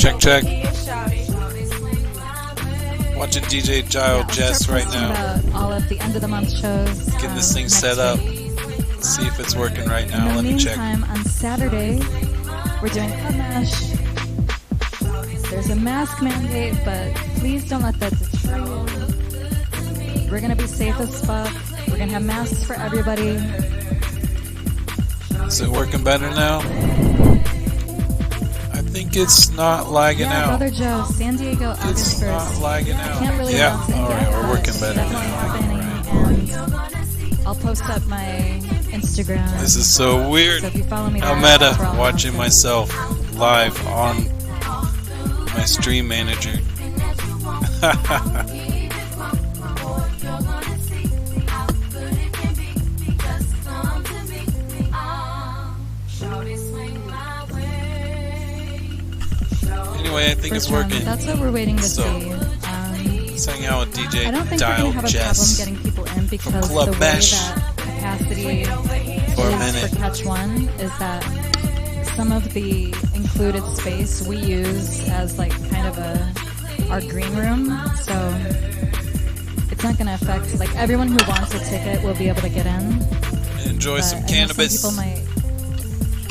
Check, check. Watching DJ DialJess right now. About all of the end of the month shows. Getting this thing set up. See if it's working right now. Let me check. In the meantime, on Saturday, we're doing Club Mesh. There's a mask mandate, but please don't let that deter you. We're gonna be safe as fuck. We're gonna have masks for everybody. Is it working better now? I think it's not lagging out. Brother Joe, San Diego, August 1st. It's not lagging out. Can't really Yeah, alright, we're working better now. And I'll post up my Instagram. This is so weird. So if you follow me, How meta, watching myself live on my stream manager. Anyway, I think it's working. That's what we're waiting to see. Let's hang out with DJ I don't think we're going to have a problem getting people in because Club the way Mesh that capacity for Catch One is that some of the included space we use as like kind of our green room, so it's not going to affect, like, everyone who wants a ticket will be able to get in. Enjoy some cannabis. Some people might,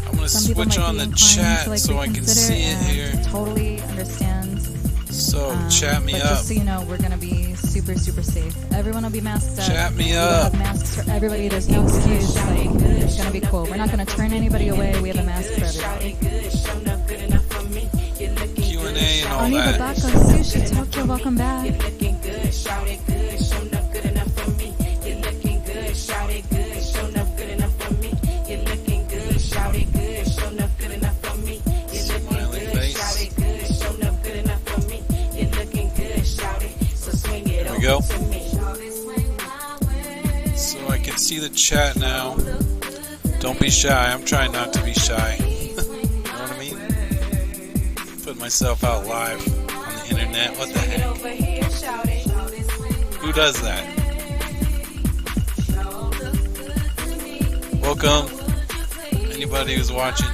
I'm going to switch on the chat so I can see it here. Totally understand. So chat me but up. Just so you know, we're going to be super, super safe. Everyone will be masked up. Chat me We'll up. have masks for everybody. There's no excuse. Like, it's going to be cool. We're not going to turn anybody away. We have a mask for everybody. Q&A and all Oniba that. Bako Sushi Tokyo, welcome back. Smiley face. There we go. So I can see the chat now. Don't be shy. I'm trying not to be shy. You know what I mean? Put myself out live on the internet. What the heck? Who does that? Welcome, anybody who's watching.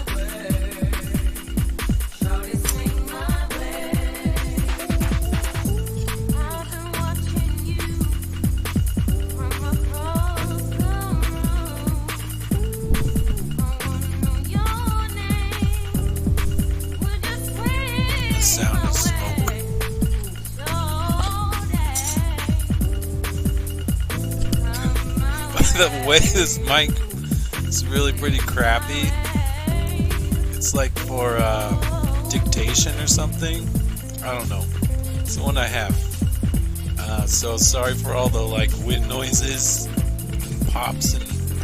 The sound of smoke. By the way, this mic is really pretty crappy. It's like for dictation or something. I don't know. It's the one I have. So sorry for all the like wind noises, and pops and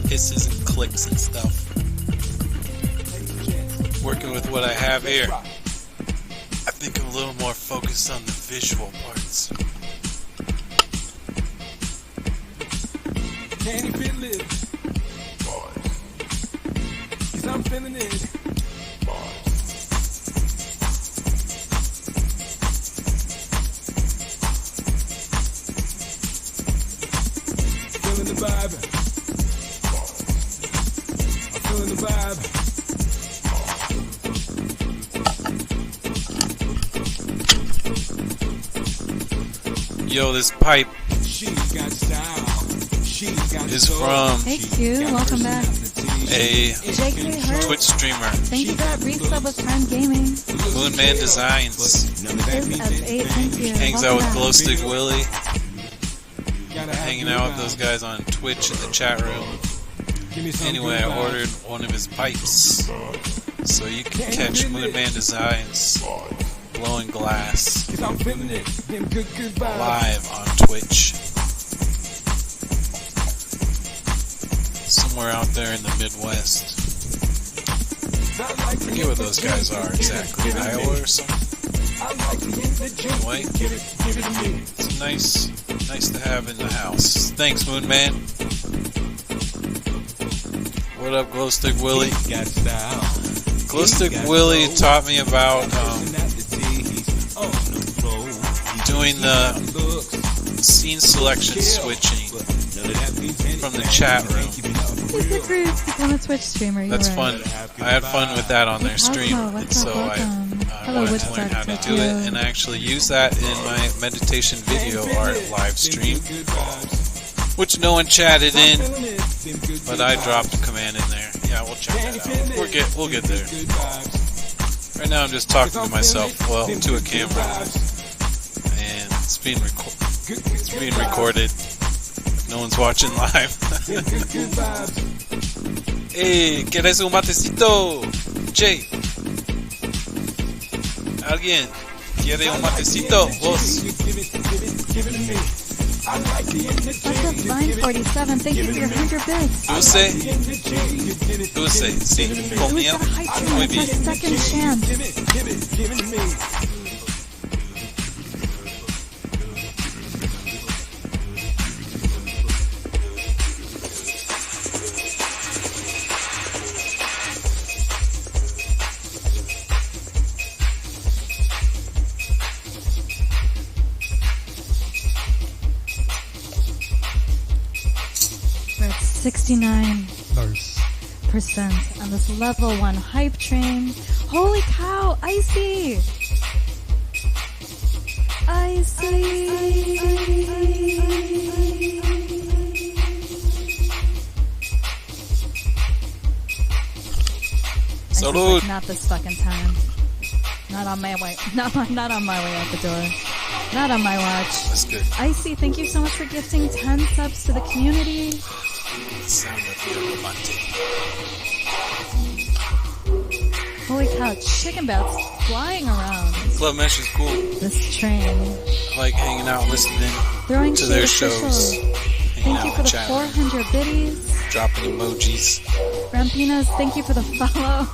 hisses and clicks and stuff. Working with what I have here. I think I'm a little more focused on the visual parts. Can you feel it? Cause I'm feeling it. Feeling the vibe. I'm feeling the vibe. Yo, this pipe She got style. She got is from Hey Q, welcome back. a JK Hurt, Twitch streamer, thank you for that resub with Prime Gaming. Moonman Designs. Is F8, thank you. Hangs out with Welcome back. Glow Stick Willie. Hanging out with those guys on Twitch in the chat room. Anyway, I ordered one of his pipes, so you can catch Moonman Designs blowing glass Cause I'm feeling it. Them good vibes. live on Twitch. Somewhere out there in the Midwest. I forget what those guys are exactly. Iowa or something? Anyway, it's nice to have in the house. Thanks, Moonman. What up, Glowstick Willie? Glowstick Willie taught me about doing the scene selection switching from the chat room. Become a Twitch streamer. That's fun. I had fun with that on their stream, and so I I wanted to learn how to do it, and I actually use that in my meditation video art live stream, which no one chatted in, but I dropped a command in there. Yeah, we'll check that out. We'll get there. Right now I'm just talking to myself, well, to a camera, and it's being recorded. No one's watching live. Hey, ¿quieres un matecito? Jay. ¿Alguien quiere un matecito? Vos. What's up, Vine47? Thank you for your 100 bits. Dulce, sí, It was conmigo. a high tune. Muy It's our bien. second chance. We're at 69% on this level 1 hype train. Holy cow, Icy! Salud. Like, not this fucking time. Not on my way. Not on my way out the door. Not on my watch. That's good. Icy, thank you so much for gifting 10 subs to the community. Sound of the mate. Holy cow, chicken bats flying around Club Mesh is cool. this train. I like hanging out, listening Throwing to shade their official. shows. Hanging Thank you out for and the chatting. 400 biddies. Dropping emojis. Rampinas, thank you for the follow.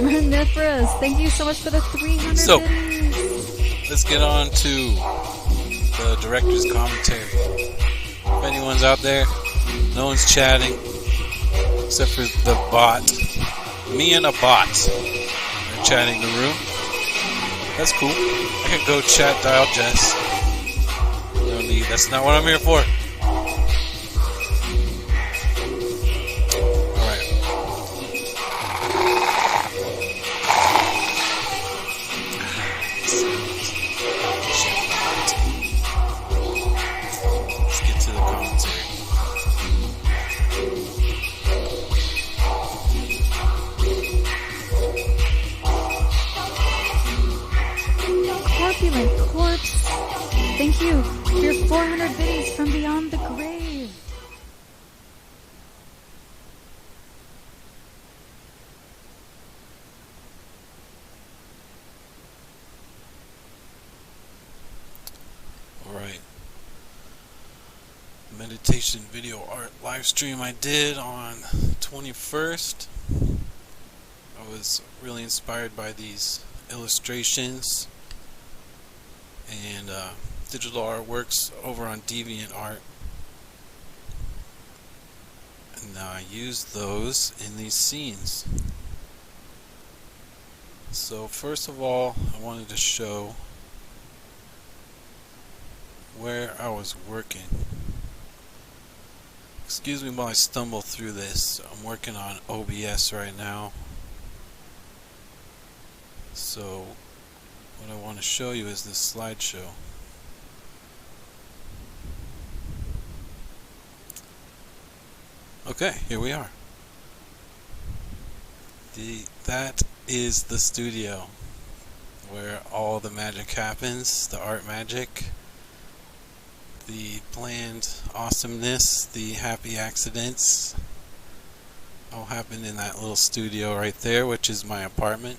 Maniferous, thank you so much for the 300 So- biddies. Let's get on to the director's commentary. If anyone's out there, no one's chatting except for the bot. Me and a bot are chatting the room. That's cool. I can go chat DialJess. No need. That's not what I'm here for. Alright. Let's get to the commentary. Corpulent Corpse, thank you for your 400 biddies from beyond the grave. Alright. Meditation video art live stream I did on 21st. I was really inspired by these illustrations and digital artworks over on DeviantArt. And I used those in these scenes. So first of all, I wanted to show where I was working. Excuse me while I stumble through this. I'm working on OBS right now. So what I want to show you is this slideshow. Okay, here we are. That is the studio where all the magic happens, the art magic, the planned awesomeness, the happy accidents all happen in that little studio right there, which is my apartment.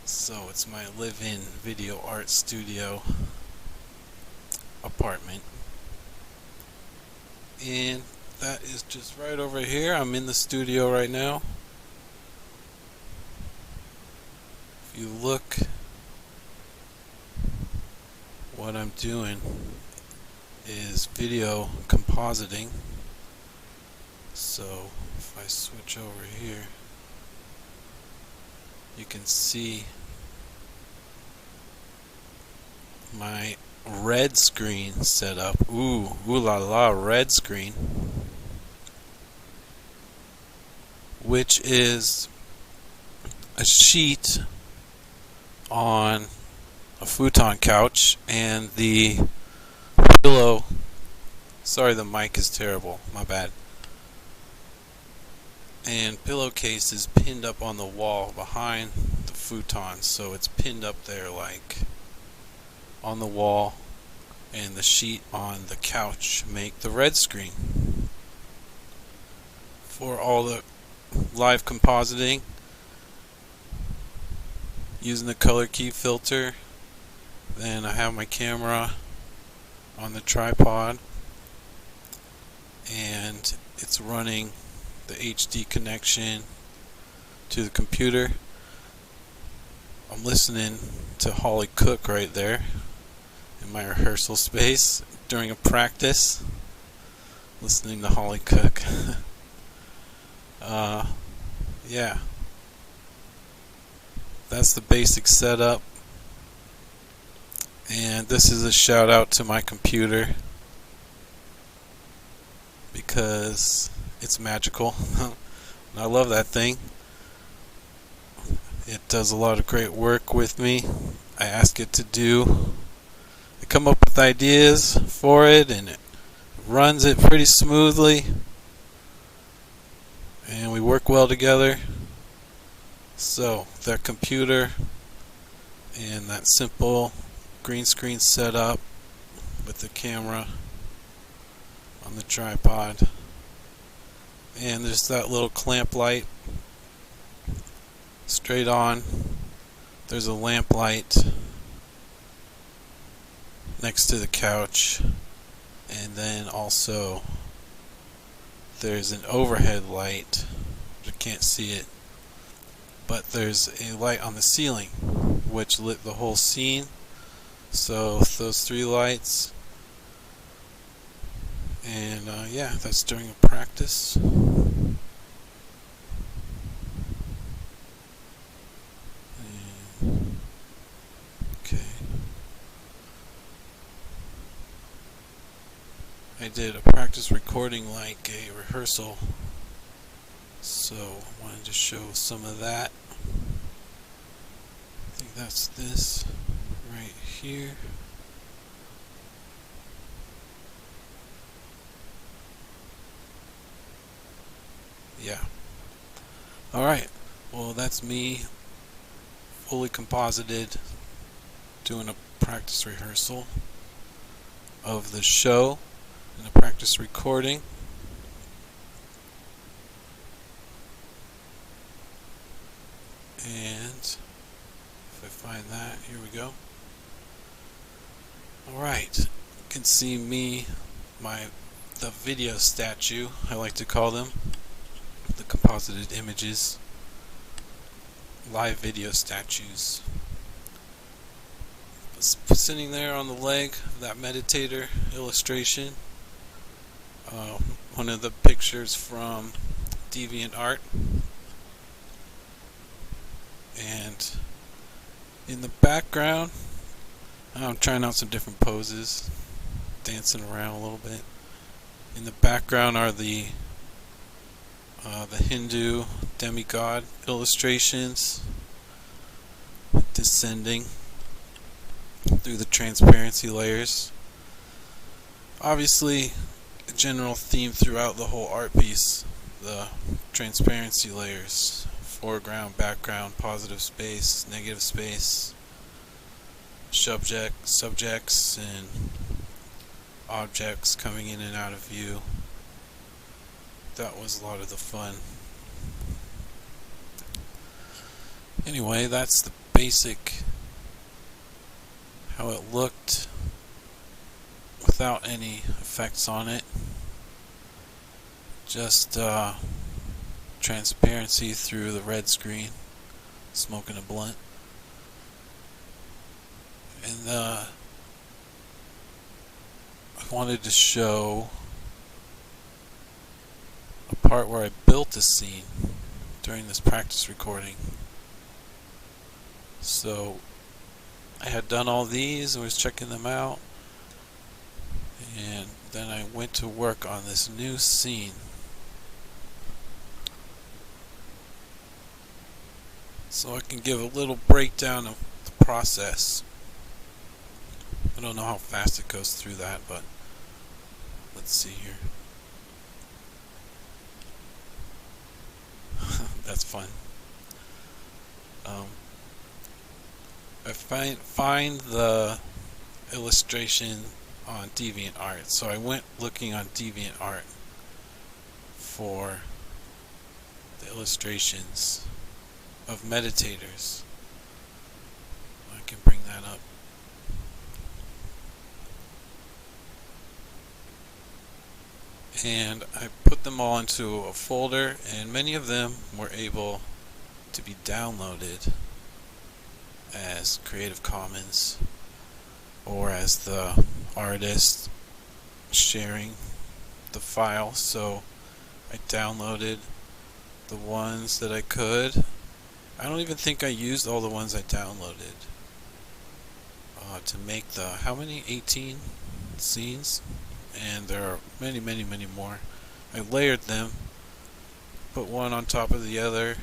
So it's my live-in video art studio apartment. And that is just right over here. I'm in the studio right now. If you look, what I'm doing is video compositing. So if I switch over here, you can see my red screen set up. Ooh la la, red screen, which is a sheet on a futon couch, and the pillow, sorry the mic is terrible, my bad, and pillowcase is pinned up on the wall behind the futon, so it's pinned up there like on the wall, and the sheet on the couch make the red screen for all the live compositing using the color key filter. Then I have my camera on the tripod, and it's running the HD connection to the computer. I'm listening to Holly cook right there in my rehearsal space during a practice, listening to Holly cook. Yeah, that's the basic setup, and this is a shout out to my computer because it's magical. I love that thing. It does a lot of great work with me. I ask it to do, I come up with ideas for it, and it runs it pretty smoothly, and we work well together. So that computer and that simple green screen setup with the camera on the tripod, and there's that little clamp light straight on. There's a lamp light next to the couch, and then also there's an overhead light. You can't see it, but there's a light on the ceiling which lit the whole scene. So those three lights, and yeah, that's during a practice. Okay, I did a practice recording like a rehearsal, so I wanted to show some of that. I think that's this right here. Yeah. Alright, well that's me fully composited doing a practice rehearsal of the show and a practice recording. And if I find that, here we go. Alright, you can see me, the video statue, I like to call them, the composited images, live video statues. Sitting there on the leg of that meditator illustration, one of the pictures from DeviantArt, and in the background, I'm trying out some different poses, dancing around a little bit. In the background are the Hindu demigod illustrations descending through the transparency layers. Obviously, a general theme throughout the whole art piece, the transparency layers, foreground, background, positive space, negative space, subjects and objects coming in and out of view. That was a lot of the fun. Anyway, that's the basic how it looked without any effects on it. Just transparency through the red screen, smoking a blunt. And I wanted to show a part where I built a scene during this practice recording. So I had done all these and was checking them out, and then I went to work on this new scene. So I can give a little breakdown of the process. I don't know how fast it goes through that, but let's see here. That's fun. I find the illustration on DeviantArt, so I went looking on DeviantArt for the illustrations of meditators. I can bring that up. And I put them all into a folder, and many of them were able to be downloaded as Creative Commons or as the artist sharing the file. So I downloaded the ones that I could. I don't even think I used all the ones I downloaded to make the, how many? 18 scenes? And there are many more. I layered them, put one on top of the other,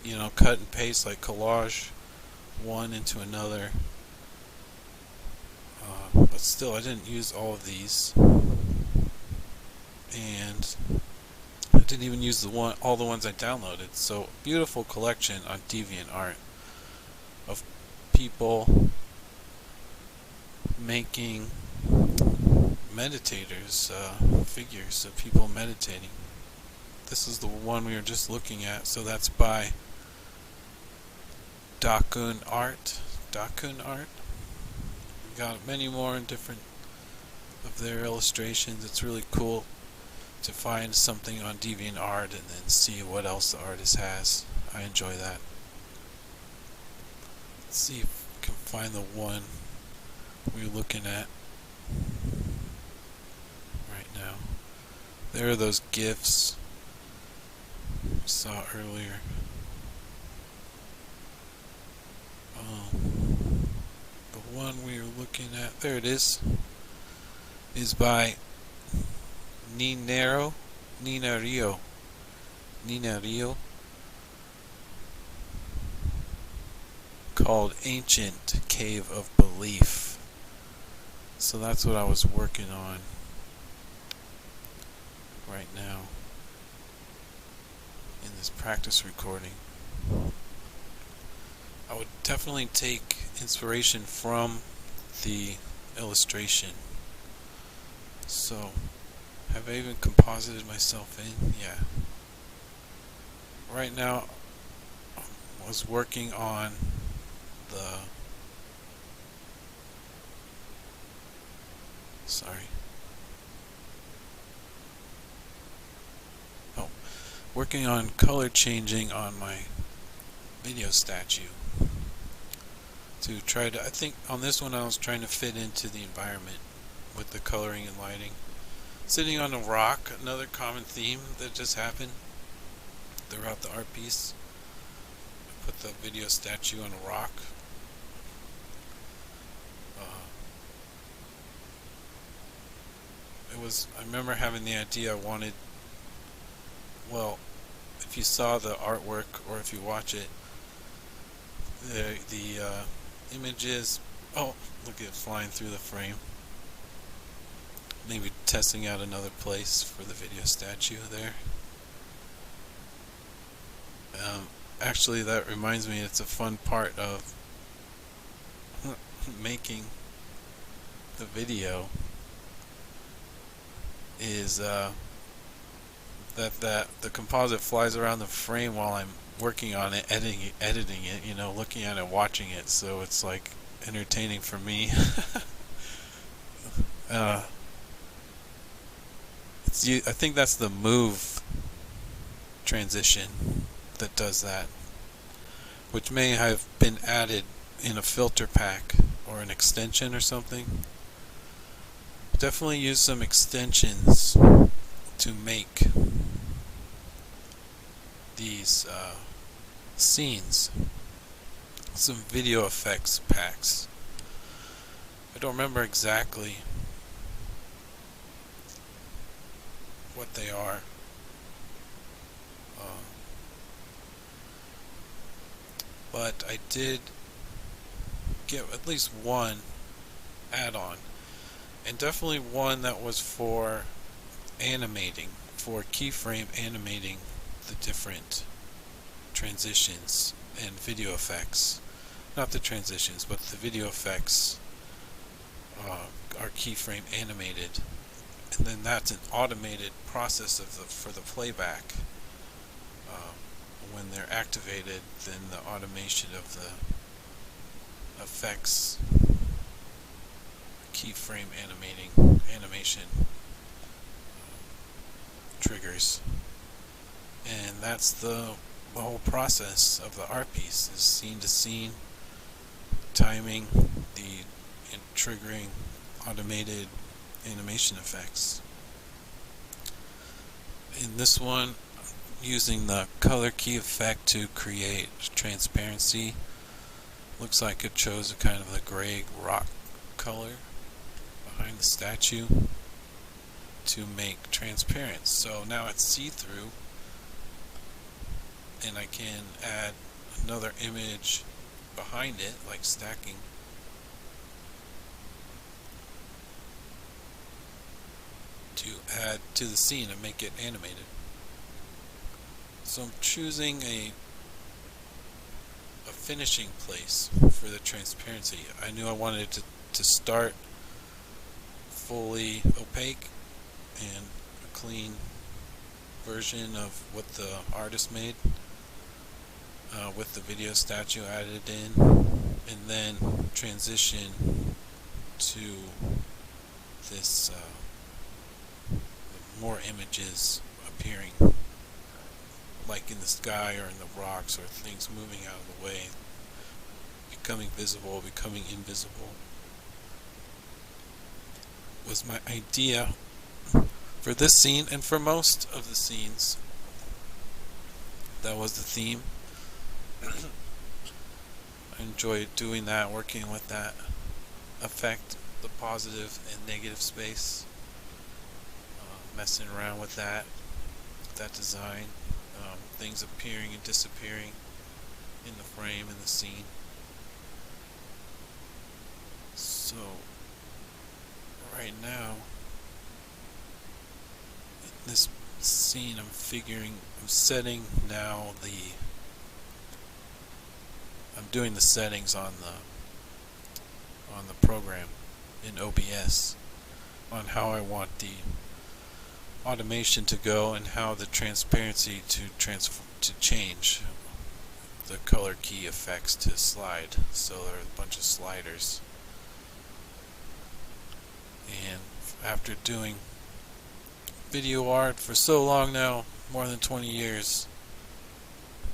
you know, cut and paste, like collage one into another. But still, I didn't use all of these, and I didn't even use all the ones I downloaded. So beautiful collection on DeviantArt of people making meditators, figures of people meditating. This is the one we were just looking at, so that's by Dakun Art. We got many more in different of their illustrations. It's really cool to find something on DeviantArt and then see what else the artist has. I enjoy that. Let's see if we can find the one we're looking at right now. There are those GIFs we saw earlier. The one we were looking at, there it is by Nina Rio, called Ancient Cave of Belief. So that's what I was working on right now in this practice recording. I would definitely take inspiration from the illustration. So, have I even composited myself in? Yeah. Right now, I was working on working on color changing on my video statue to try to, I think on this one I was trying to fit into the environment with the coloring and lighting. Sitting on a rock, another common theme that just happened throughout the art piece. I put the video statue on a rock. I remember having the idea I wanted, well, if you saw the artwork or if you watch it, the images, oh, look at it flying through the frame. Maybe testing out another place for the video statue there. Actually, that reminds me, it's a fun part of making the video is that the composite flies around the frame while I'm working on it, editing it, you know, looking at it, watching it, so it's like entertaining for me. I think that's the move transition that does that, which may have been added in a filter pack or an extension or something. Definitely use some extensions to make these scenes. Some video effects packs. I don't remember exactly what they are. But I did get at least one add-on, and definitely one that was for animating, for keyframe animating the different transitions and video effects. Not the transitions, but the video effects are keyframe animated, and then that's an automated process of for the playback. When they're activated, then the automation of the effects, keyframe animation triggers, and that's the whole process of the art piece, is scene to scene, timing, the triggering automated animation effects. In this one, using the color key effect to create transparency. Looks like it chose a kind of a gray rock color behind the statue to make transparent. So now it's see-through, and I can add another image behind it, like stacking. To add to the scene and make it animated. So I'm choosing a finishing place for the transparency. I knew I wanted it to start fully opaque and a clean version of what the artist made, with the video statue added in, and then transition to this more images appearing, like in the sky or in the rocks, or things moving out of the way, becoming visible, becoming invisible, was my idea for this scene, and for most of the scenes. That was the theme. I enjoyed doing that, working with that effect, the positive and negative space, messing around with that design, things appearing and disappearing in the frame, in the scene. So right now, in this scene, I'm setting now I'm doing the settings on the program in OBS on how I want the automation to go and how the transparency to change, the color key effects to slide. So there are a bunch of sliders, and after doing video art for so long now, more than 20 years,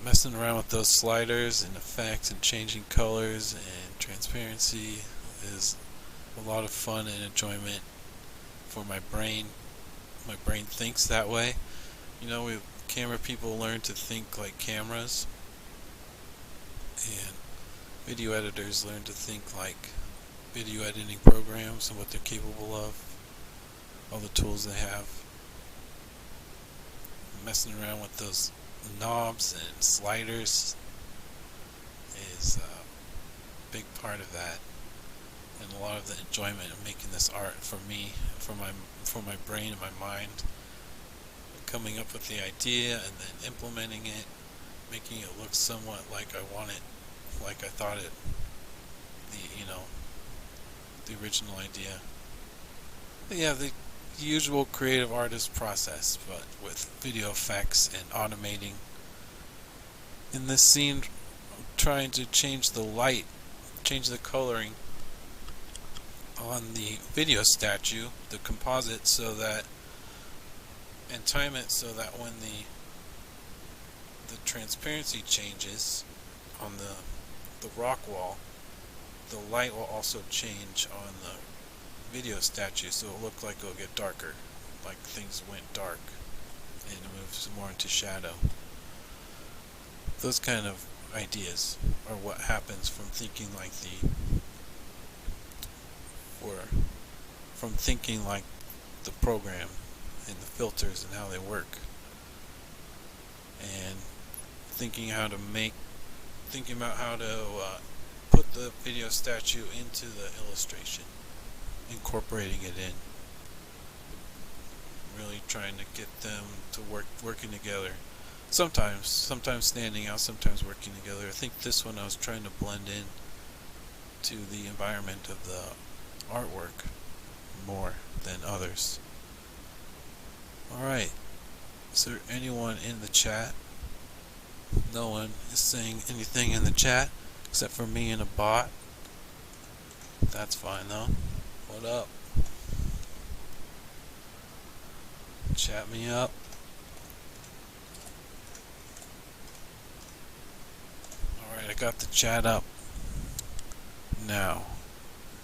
messing around with those sliders and effects and changing colors and transparency is a lot of fun and enjoyment for my brain. My brain thinks that way. You know, camera people learn to think like cameras, and video editors learn to think like video editing programs and what they're capable of, all the tools they have. Messing around with those knobs and sliders is a big part of that, and a lot of the enjoyment of making this art for me, for my brain and my mind, coming up with the idea and then implementing it, making it look somewhat like I want it, like I thought it, the original idea. But yeah, the usual creative artist process, but with video effects and automating. In this scene, I'm trying to change the light, change the coloring on the video statue, the composite, so that, and time it so that when the transparency changes on the rock wall, the light will also change on the video statue, so it'll look like it'll get darker, like things went dark and it moves more into shadow. Those kind of ideas are what happens from thinking like the program and the filters and how they work, and thinking about how to put the video statue into the illustration, incorporating it in. Really trying to get them to working together. Sometimes standing out, sometimes working together. I think this one I was trying to blend in to the environment of the artwork more than others. Alright, is there anyone in the chat? No one is saying anything in the chat except for me and a bot. That's fine though. What up? Chat me up. Alright, I got the chat up now.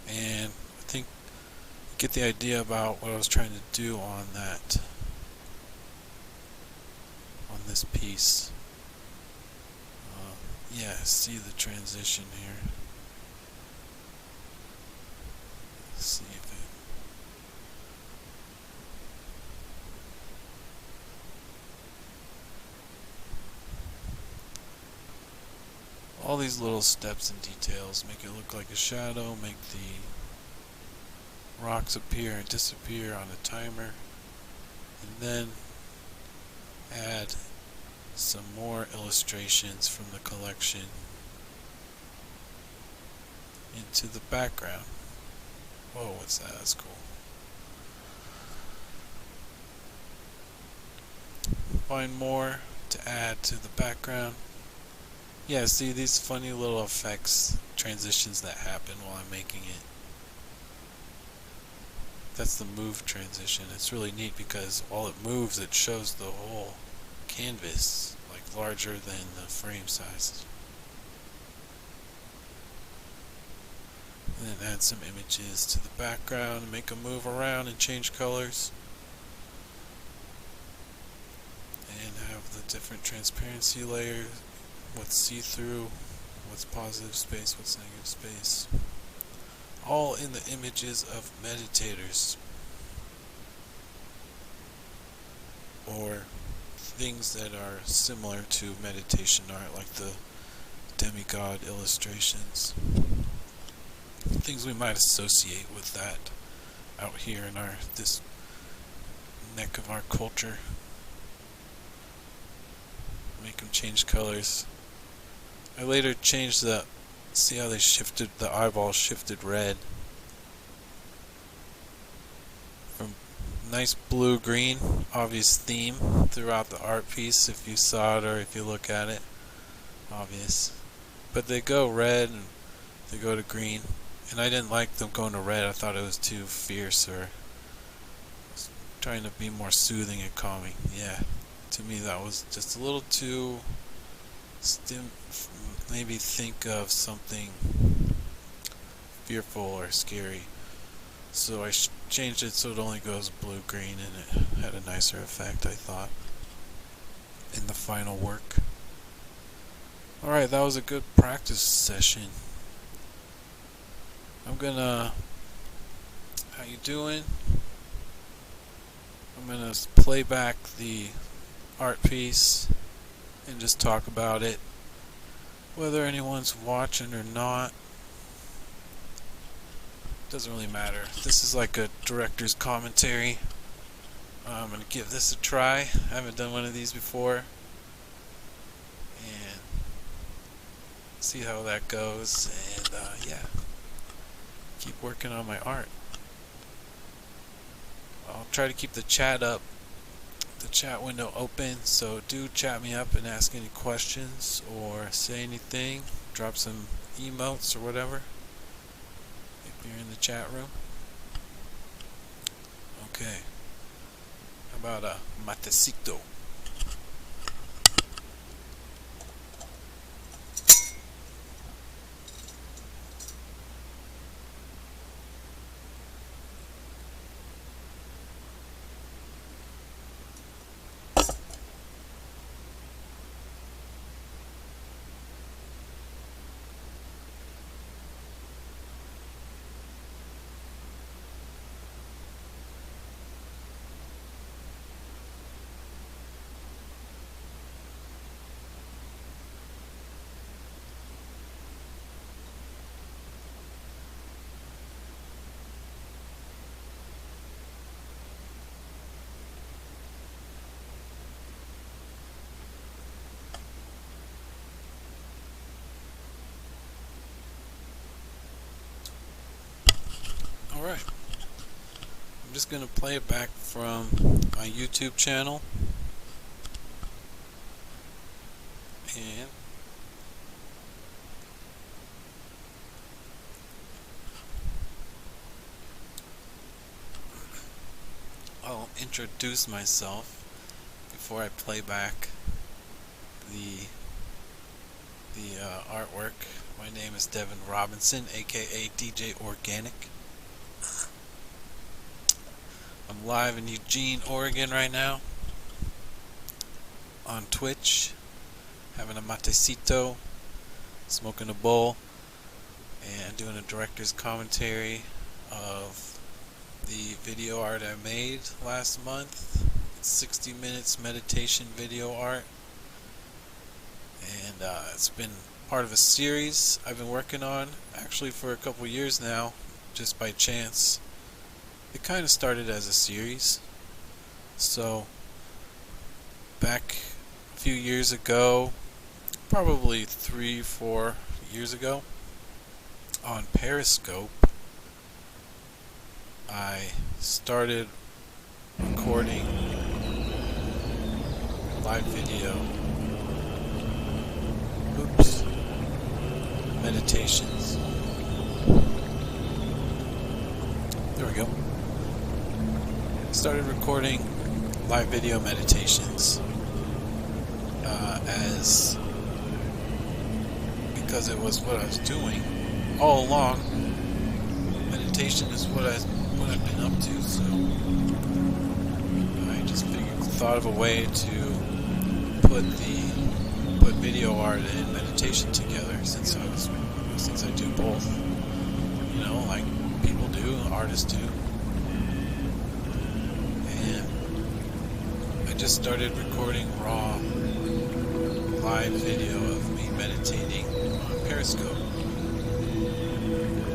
And I think you get the idea about what I was trying to do on this piece. Yeah, see the transition here. Let's see if all these little steps and details make it look like a shadow, make the rocks appear and disappear on a timer, and then add some more illustrations from the collection into the background. Whoa, what's that? That's cool. Find more to add to the background. Yeah, see these funny little effects, transitions that happen while I'm making it. That's the move transition. It's really neat because while it moves, it shows the whole canvas, like larger than the frame size. And then add some images to the background and make them move around and change colors. And have the different transparency layers, what's see-through, what's positive space, what's negative space. All in the images of meditators or things that are similar to meditation art, like the demigod illustrations. Things we might associate with that out here in this neck of our culture. Make them change colors. I later changed see how they shifted, the eyeball shifted red from nice blue-green, obvious theme throughout the art piece if you saw it or if you look at it, obvious. But they go red and they go to green, and I didn't like them going to red. I thought it was too fierce, or trying to be more soothing and calming. Yeah, to me that was just a little too maybe think of something fearful or scary. So I changed it so it only goes blue-green, and it had a nicer effect, I thought, in the final work. Alright, that was a good practice session. How you doing? I'm gonna play back the art piece and just talk about it, whether anyone's watching or not. Doesn't really matter. This is like a director's commentary. I'm gonna give this a try. I haven't done one of these before, and see how that goes. And yeah, keep working on my art. I'll try to keep the chat up, the chat window open, so do chat me up and ask any questions or say anything, drop some emotes or whatever if you're in the chat room. Okay, how about a matecito? Alright. I'm just going to play it back from my YouTube channel. And I'll introduce myself before I play back the artwork. My name is Devin Robinson, aka DJ Organic. I'm live in Eugene, Oregon right now on Twitch, having a matecito, smoking a bowl, and doing a director's commentary of the video art I made last month. It's 60 minutes meditation video art, and it's been part of a series I've been working on actually for a couple years now, just by chance. It kind of started as a series. So back a few years ago, probably 3-4 years ago, on Periscope, I started recording live video meditations. There we go. Started recording live video meditations because it was what I was doing all along. Meditation is what I've been up to, so I just thought of a way to put video art and meditation together, since I do both, like people do, artists do. And I just started recording raw live video of me meditating on Periscope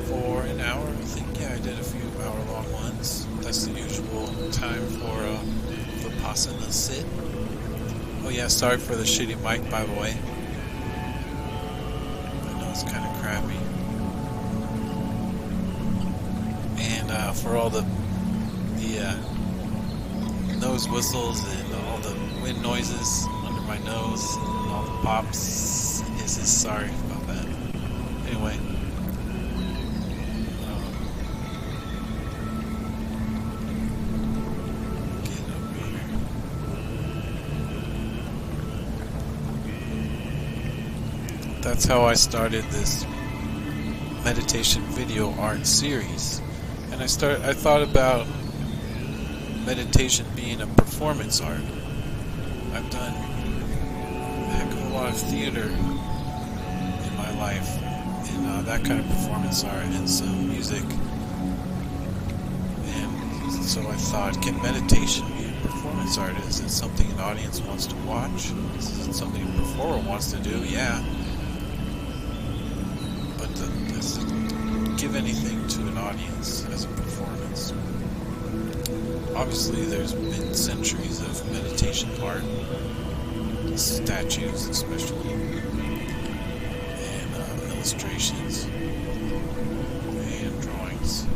for an hour. I think, yeah, I did a few hour-long ones. That's the usual time for Vipassana sit. Oh yeah, sorry for the shitty mic, by the way. I know it's kind of crappy. And for all the nose whistles and all the wind noises under my nose, and all the pops, hisses, sorry about that. Anyway. That's how I started this meditation video art series. And I thought about meditation being a performance art. I've done a heck of a lot of theater in my life, and that kind of performance art, and some music. And so I thought, can meditation be a performance art? Is it something an audience wants to watch? Is it something a performer wants to do? Yeah. Does it give anything to an audience as a performance? Obviously, there's been centuries of meditation art, statues especially, and illustrations, and drawings,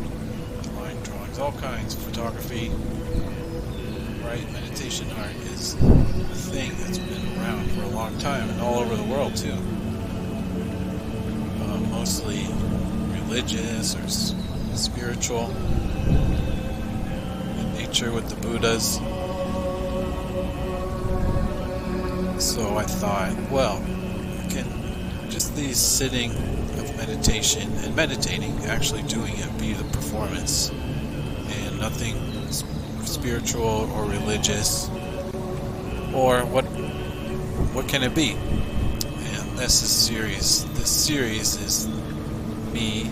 line drawings, all kinds of photography. Right? Meditation art is a thing that's been around for a long time, and all over the world too. Mostly religious or spiritual in nature, with the Buddhas. So I thought, well, can just these sitting of meditation and meditating, actually doing it, be the performance, and nothing spiritual or religious, or what can it be? And this series is me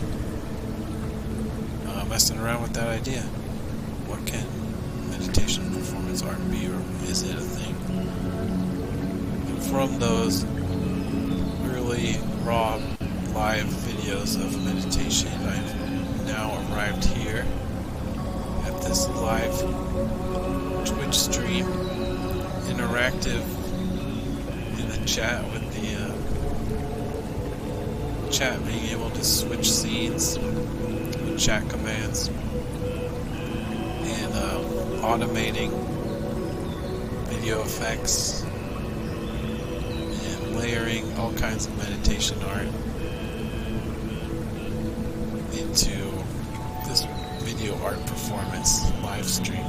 messing around with that idea. What can meditation performance art be, or is it a thing? And from those early raw live videos of meditation, I've now arrived here at this live Twitch stream, interactive in the chat, with the chat being able to switch scenes, chat commands, and automating video effects, and layering all kinds of meditation art into this video art performance live stream.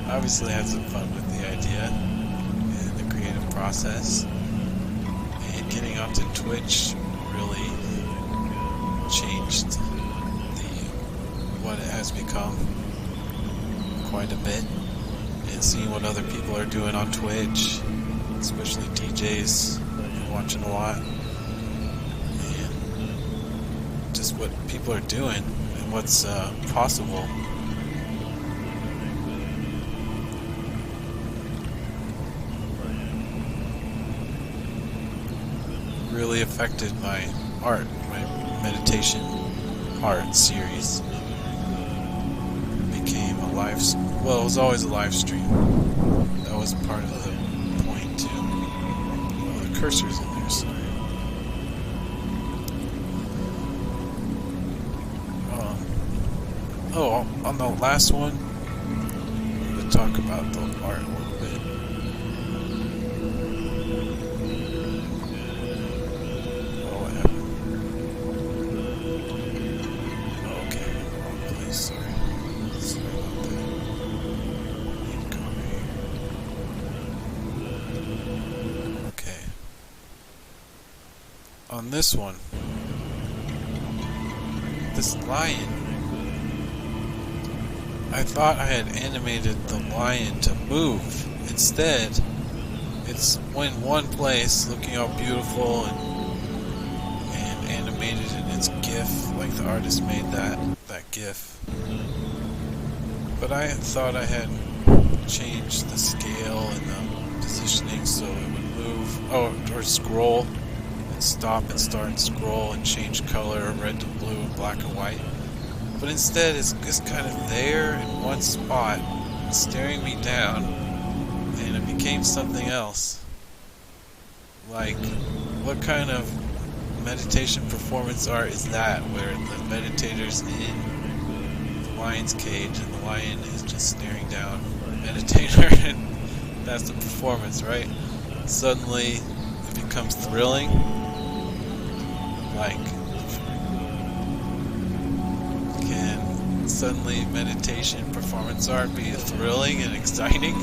Obviously had some fun with the idea and the creative process, and getting onto Twitch really changed what it has become quite a bit, and seeing what other people are doing on Twitch, especially DJs I'm watching a lot, and just what people are doing and what's possible. Really affected my art, my meditation art series. It became a live, well, it was always a live stream. That was part of the point too. Oh, the cursor's in there, sorry. Oh, on the last one, I'm going to talk about the art a little bit. Oh, what happened? Okay, wrong place, sorry. Sorry about that. Need to come over here. Okay. On this one, this lion, I thought I had animated the lion to move. Instead, it's in one place, looking all beautiful and animated in its GIF, like the artist made that GIF. But I thought I had changed the scale and the positioning so it would move, or scroll, and stop and start and scroll and change color, red to blue and black and white. But instead, it's just kind of there in one spot, staring me down, and it became something else. Like, what kind of meditation performance art is that, where the meditator's in the lion's cage and the lion is just staring down the meditator, and that's the performance, right? Suddenly, it becomes thrilling. Like, suddenly meditation performance art be thrilling and exciting?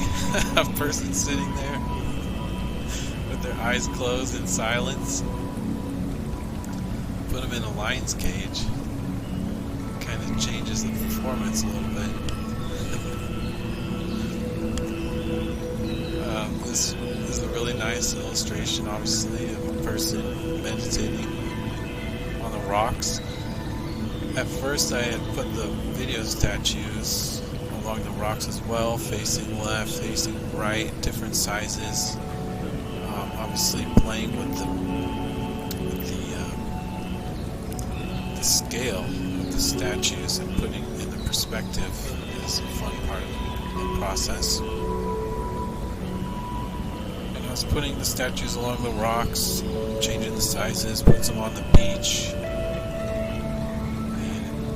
A person sitting there with their eyes closed in silence. Put them in a lion's cage. Kind of changes the performance a little bit. This is a really nice illustration, obviously, of a person meditating on the rocks. At first I had put the video statues along the rocks as well, facing left, facing right, different sizes. Obviously playing with the scale of the statues and putting in the perspective is a fun part of the process. And I was putting the statues along the rocks, changing the sizes, put some on the beach.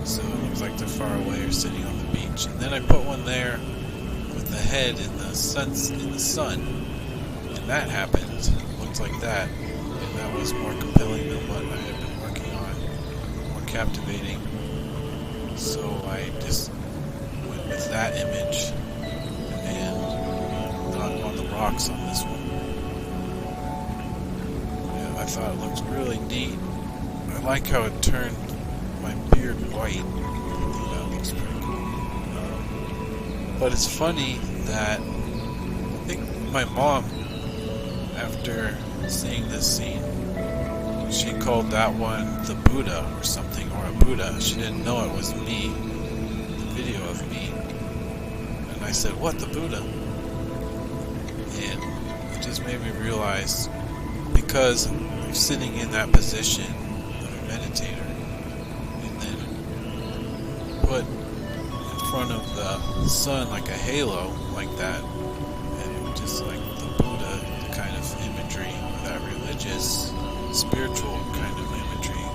So it looks like they're far away or sitting on the beach. And then I put one there with the head in the sun, and that happened. It looked like that, and that was more compelling than what I had been working on, more captivating. So I just went with that image and not on the rocks on this one. Yeah, I thought it looked really neat. I like how it turned my beard white. I think that looks pretty cool. But it's funny that I think my mom, after seeing this scene, she called that one the Buddha or something, or a Buddha. She didn't know it was me, the video of me. And I said, "What, the Buddha?" And it just made me realize, because I'm sitting in that position of a meditator, put in front of the sun like a halo like that, and just like the Buddha kind of imagery, that religious, spiritual kind of imagery,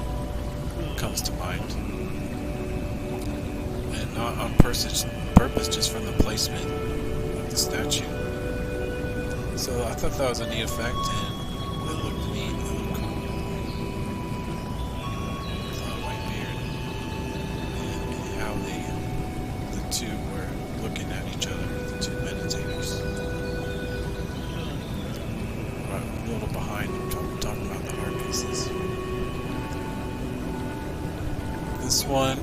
comes to mind. And not on purpose, just from the placement of the statue. So I thought that was a neat effect, and it looked neat, it looked cool. White beard, and how the two were looking at each other, the two meditators. A little behind, talking about the art pieces. This one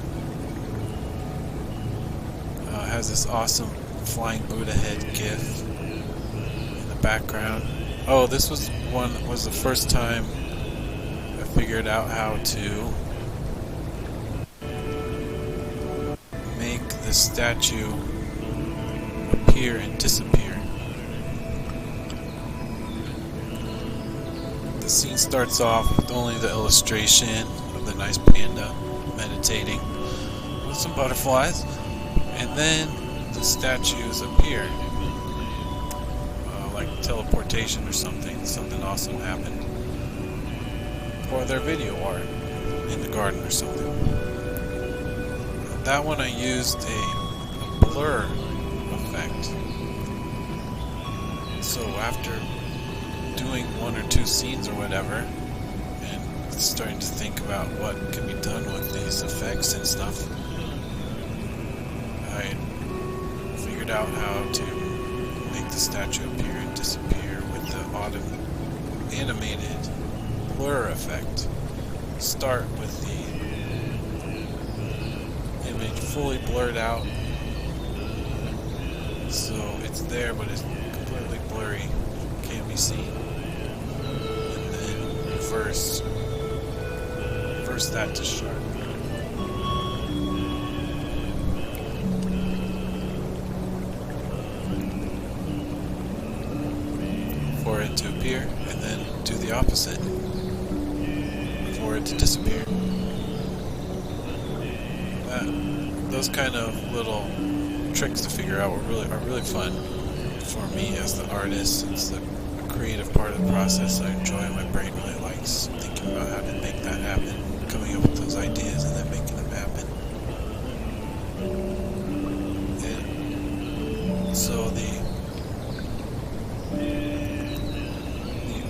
has this awesome flying Buddha head gif in the background. Oh, this was the first time I figured out how to make the statue appear and disappear. The scene starts off with only the illustration of the nice panda meditating with some butterflies, and then the statues appear, like teleportation or something awesome happened, or their video art in the garden or something. That one I used a blur effect. So after doing one or two scenes or whatever, and starting to think about what can be done with these effects and stuff, I figured out how to make the statue appear and disappear with the animated blur effect. Start with the image fully blurred out, so it's there but it's completely blurry, can't be seen, and then reverse that to sharp. For it to appear, and then do the opposite for it to disappear. Those kind of little tricks to figure out are really fun for me as the artist. It's the creative part of the process I enjoy. My brain really likes thinking about how to make that happen, coming up with those ideas and then making them happen. And so the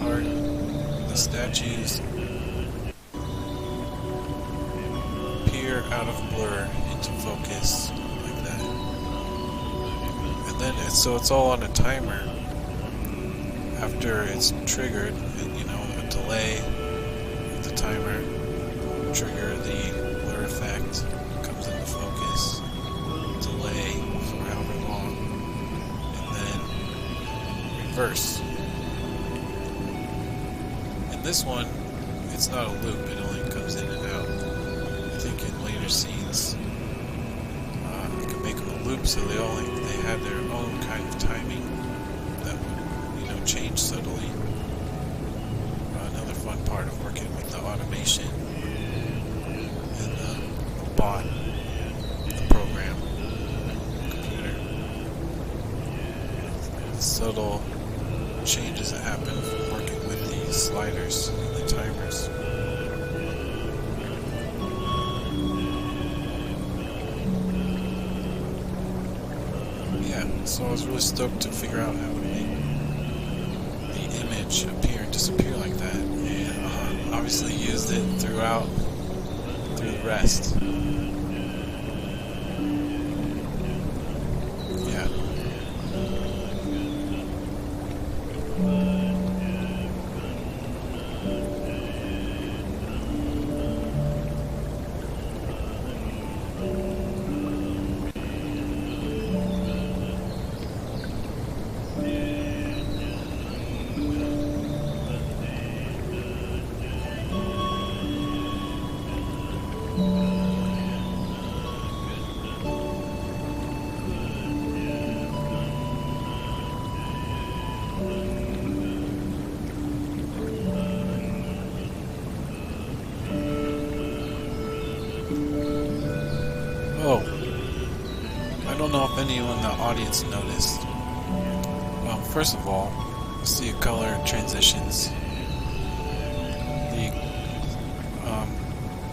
art, the statues appear out of blur into focus like that, and then it's all on a timer. After it's triggered, a delay of the timer, trigger the blur effect, comes into focus, delay for however long, and then reverse. In this one, it's not a loop, it only comes in and out. I think in later scenes, you can make them a loop so they have their own kind of timing that would, change subtly. Another fun part of working with the automation and the bot, the program, the computer. The subtle changes that happen from working with these sliders and the timers. So I was really stoked to figure out how to make the image appear and disappear like that, and obviously used it through the rest. Yeah. Oh, I don't know if anyone in the audience noticed. First of all, see color transitions.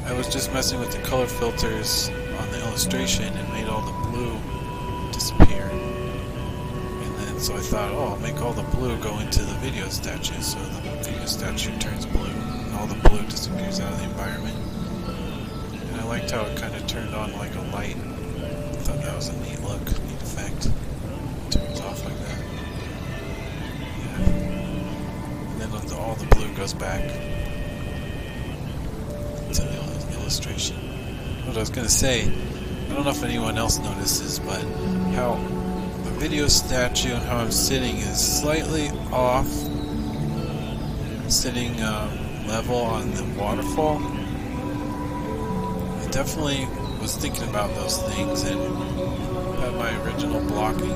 I was just messing with the color filters on the illustration and made all the blue disappear. And then so I thought, oh, I'll make all the blue go into the video statue, so the video statue turns blue. And all the blue disappears out of the environment. And I liked how it kind of turned on like a light. I thought that was a neat look, neat effect. It turns off like that. Yeah. And then all the blue goes back to the illustration. What I was going to say, I don't know if anyone else notices, but how the video statue and how I'm sitting is slightly off, sitting level on the waterfall. I definitely was thinking about those things and had my original blocking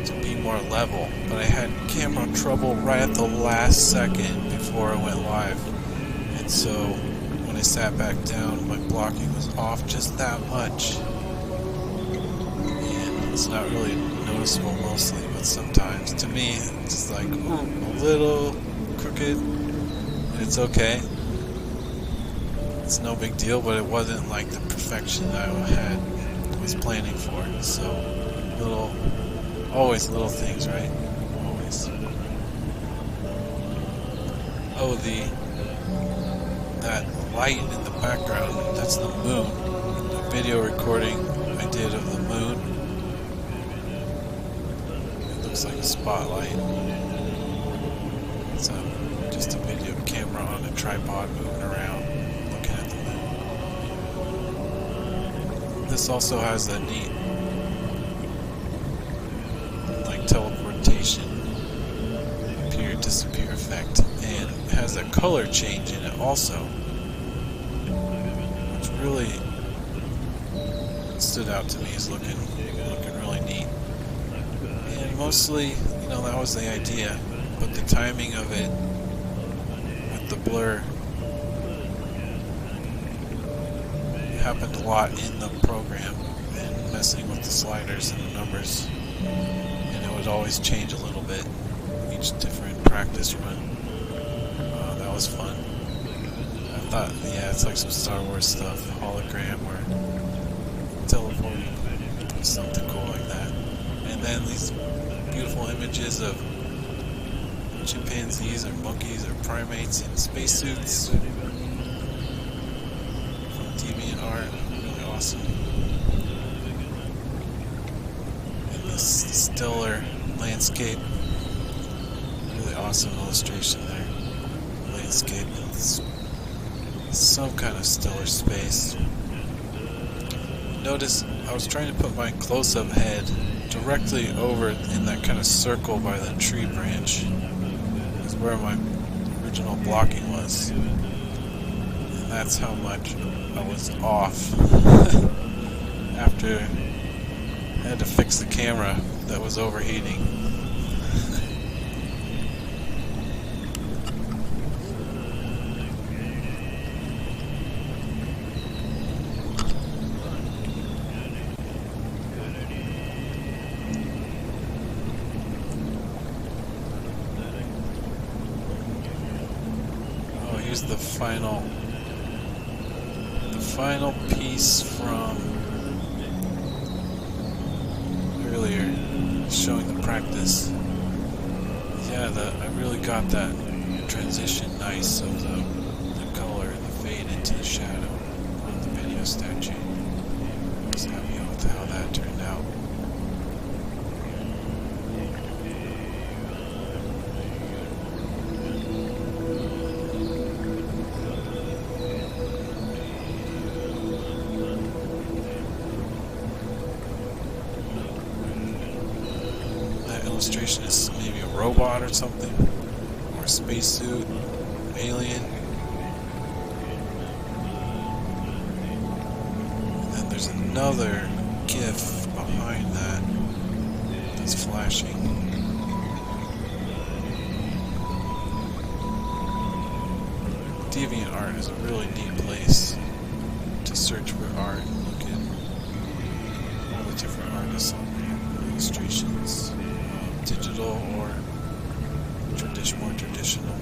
to be more level, but I had camera trouble right at the last second before I went live, and so when I sat back down, my blocking was off just that much. And it's not really noticeable mostly, but sometimes. To me, it's just like, ooh, a little crooked. And it's okay. It's no big deal, but it wasn't like the perfection that I was planning for. So, always little things, right? Always. Oh, that light in the background, that's the moon. The video recording I did of the moon. It looks like a spotlight. It's just a video camera on a tripod moving around, looking at the moon. This also has a neat, like, teleportation, appear, disappear effect, and it has a color change in it also. Really stood out to me as looking really neat. And mostly, that was the idea, but the timing of it with the blur happened a lot in the program and messing with the sliders and the numbers, and it would always change a little bit each different practice run. That was fun. Yeah, it's like some Star Wars stuff, hologram or teleporting, something cool like that. And then these beautiful images of chimpanzees or monkeys or primates in spacesuits from DeviantArt, really awesome. And this stellar landscape, really awesome illustration there. Landscape. Some kind of stellar space. Notice I was trying to put my close-up head directly over in that kind of circle by the tree branch. Is where my original blocking was. And that's how much I was off. After I had to fix the camera that was overheating. Here's the final piece from earlier, showing the practice. Yeah, I really got that transition nice of the color and the fade into the shadow on the video statue. I was happy with how that turned out. Illustration is maybe a robot or something, or a spacesuit, alien. And then there's another GIF behind that that's flashing. DeviantArt is a really neat place to search for art and look at all the different artists on there, illustrations. Digital or more traditional.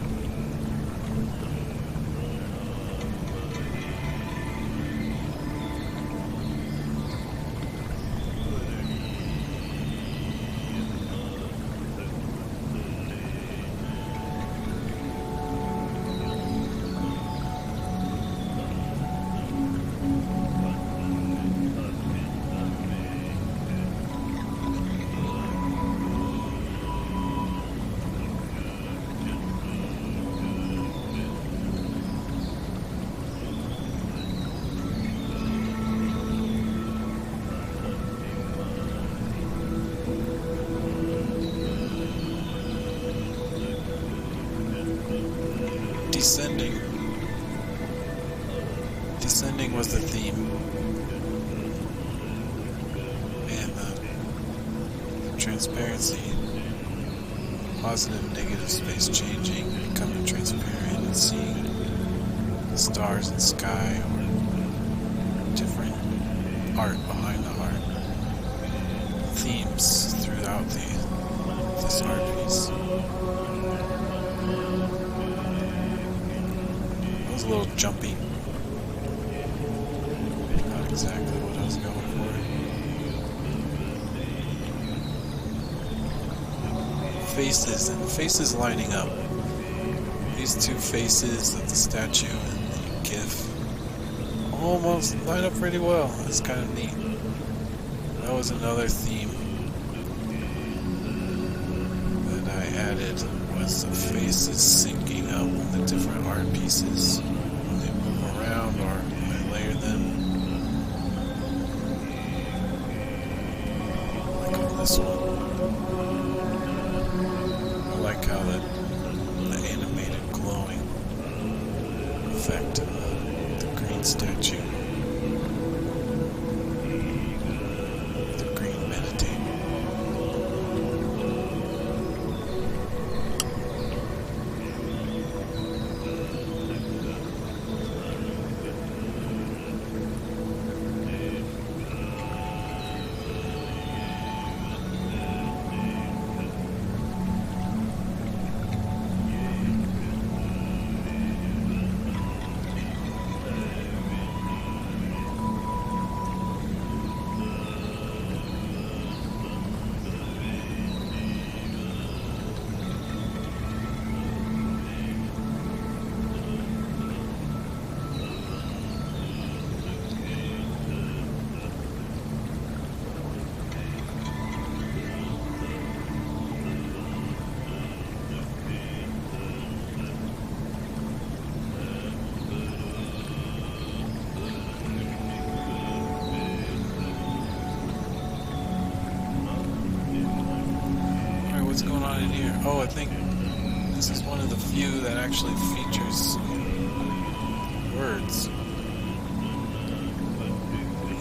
Ascending was the theme. And the transparency, positive, negative space changing, becoming transparent and seeing the stars and sky or different art behind the art. Themes throughout this art piece. It was a little jumpy. Not exactly what I was going for. Faces, and faces lining up. These two faces of the statue and the GIF almost line up pretty well. It's kind of neat. That was another theme that I added, was the faces syncing up in the different art pieces when they move around or when I layer them. Like on this one. I like how the animated glowing effect of the green statue. What's going on in here? Oh, I think this is one of the few that actually features words.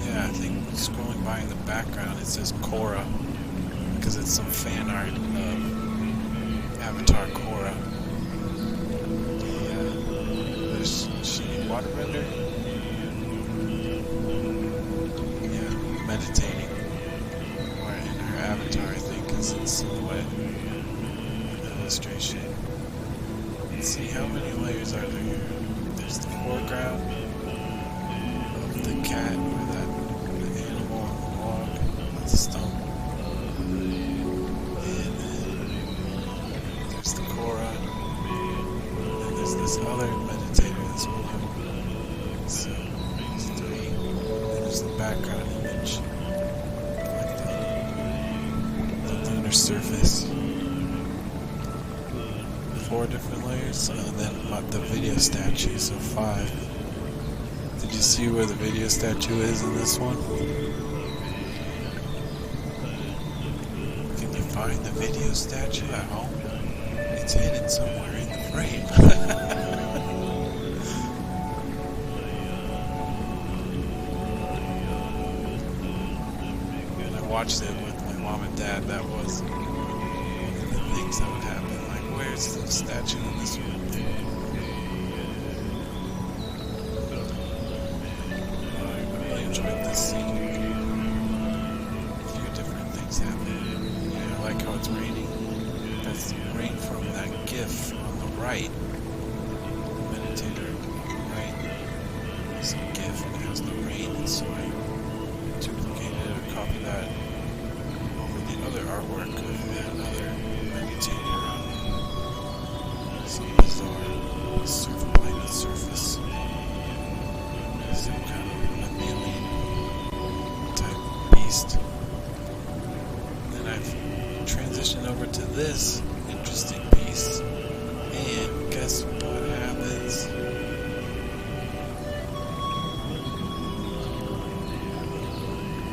Yeah, I think scrolling by in the background it says Korra, because it's some fan art of Avatar Korra. There's she waterbender? Yeah, meditating. Or in her avatar, I think, is in silhouette. Illustration. Let's see, how many layers are there here? There's the foreground of the cat or the animal on the log with the stump. And then there's the Korra. And there's this other meditator that's below. So there's three. And there's the background image. Like the lunar surface. 4 different layers, and then the video statue, so 5. Did you see where the video statue is in this one? Can you find the video statue at home? It's hidden somewhere in the frame. When I watched it with my mom and dad, that was one of the things that would happen. Where's the statue in this room? I really enjoyed this scene. A few different things happen. Yeah, I like how it's raining. That's the rain from that GIF on the right. Meditator on the right. It's a GIF and it has the rain, and so I duplicated or copied that over the other artwork of another meditator. Some bizarre planet surface. Some kind of mammalian type beast. Then I've transitioned over to this interesting piece. And guess what happens?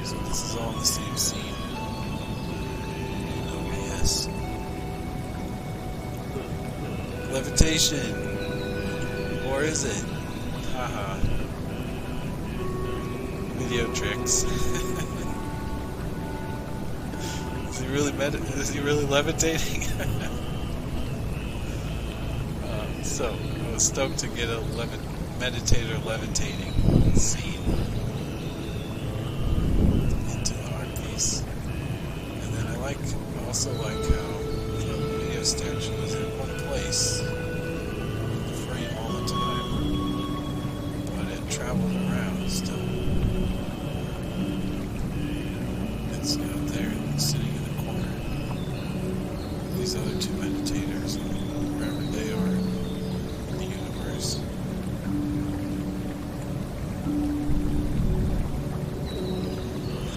So this is all in the same scene. OBS. Levitation, or is it? Haha. video tricks. Is he really levitating? So I was stoked to get a meditator levitating scene into the art piece. And then I also like how the video statue is in one place in the frame all the time, but it traveled around still. It's out there sitting in the corner. These other two meditators, wherever they are in the universe.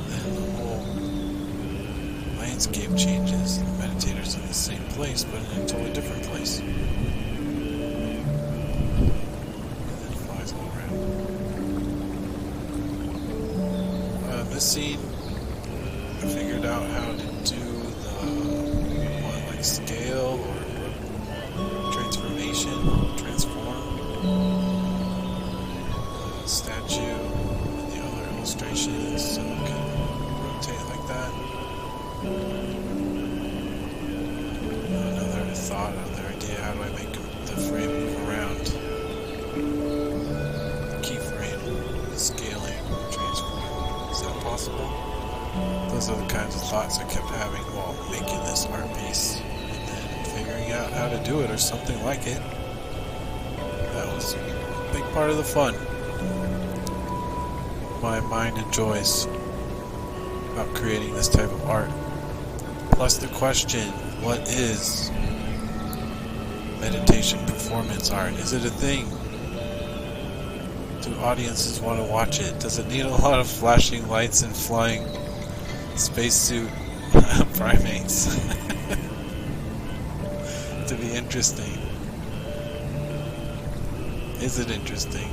And then the whole landscape changes. The meditator's in the same place, but in a totally different place. And then it flies all around. This scene, I figured out how to do the scale or transform the statue and the other illustrations so it can rotate like that. Another thought, another idea, how do I make the frame move around? Keyframe, scaling, transform. Is that possible? Those are the kinds of thoughts I kept having while making this art piece, and then figuring out how to do it or something like it. That was a big part of the fun. My mind enjoys about creating this type of art. Plus the question, what is meditation performance art? Is it a thing? Do audiences want to watch it? Does it need a lot of flashing lights and flying spacesuit primates to be interesting? Is it interesting?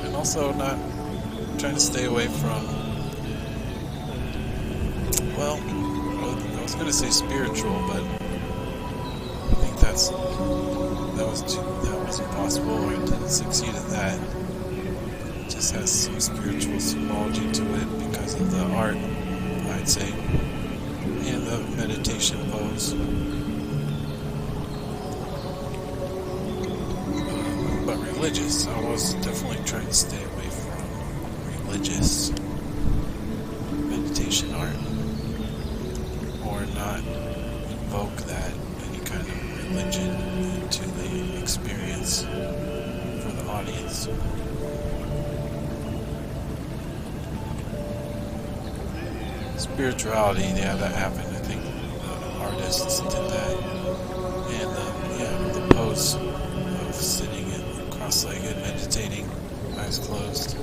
And also not trying to stay away from, well, I was going to say spiritual, but I think that was impossible, or I didn't succeed at that. Just has some spiritual symbology to it because of the art, I'd say, and the meditation pose. But religious, I was definitely trying to stay away from religious meditation art, or not invoke that any kind of religion into the experience for the audience. Spirituality, yeah, that happened. I think the artists did that, and the pose of sitting and cross-legged, meditating, eyes closed.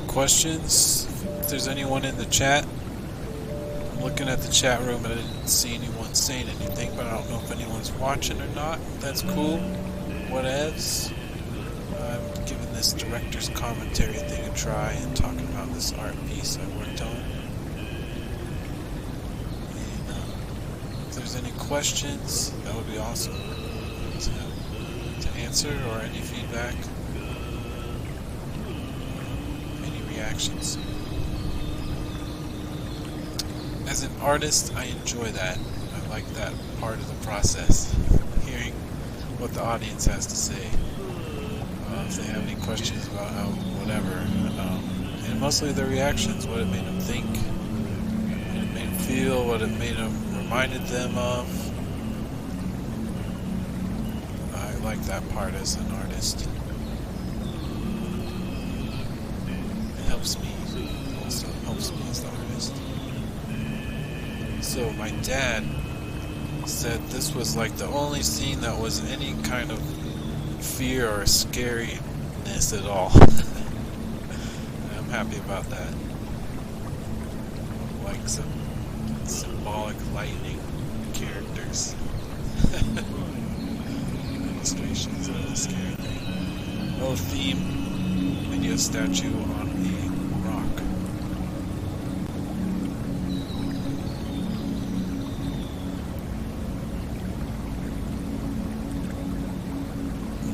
Questions? If there's anyone in the chat, I'm looking at the chat room and I didn't see anyone saying anything, but I don't know if anyone's watching or not. That's cool. Whatevs. I'm giving this director's commentary thing a try and talking about this art piece I worked on. And if there's any questions, that would be awesome to answer, or any feedback. Reactions. As an artist, I enjoy that. I like that part of the process, hearing what the audience has to say. If they have any questions about how whatever, and mostly their reactions, what it made them think, what it made them feel, what it made them reminded them of. I like that part as an artist. helps me. Also helps me as the artist. So my dad said this was like the only scene that was any kind of fear or scariness at all. I'm happy about that. Like some symbolic lightning characters. Illustrations of the scary thing. No theme. Video statue on a rock.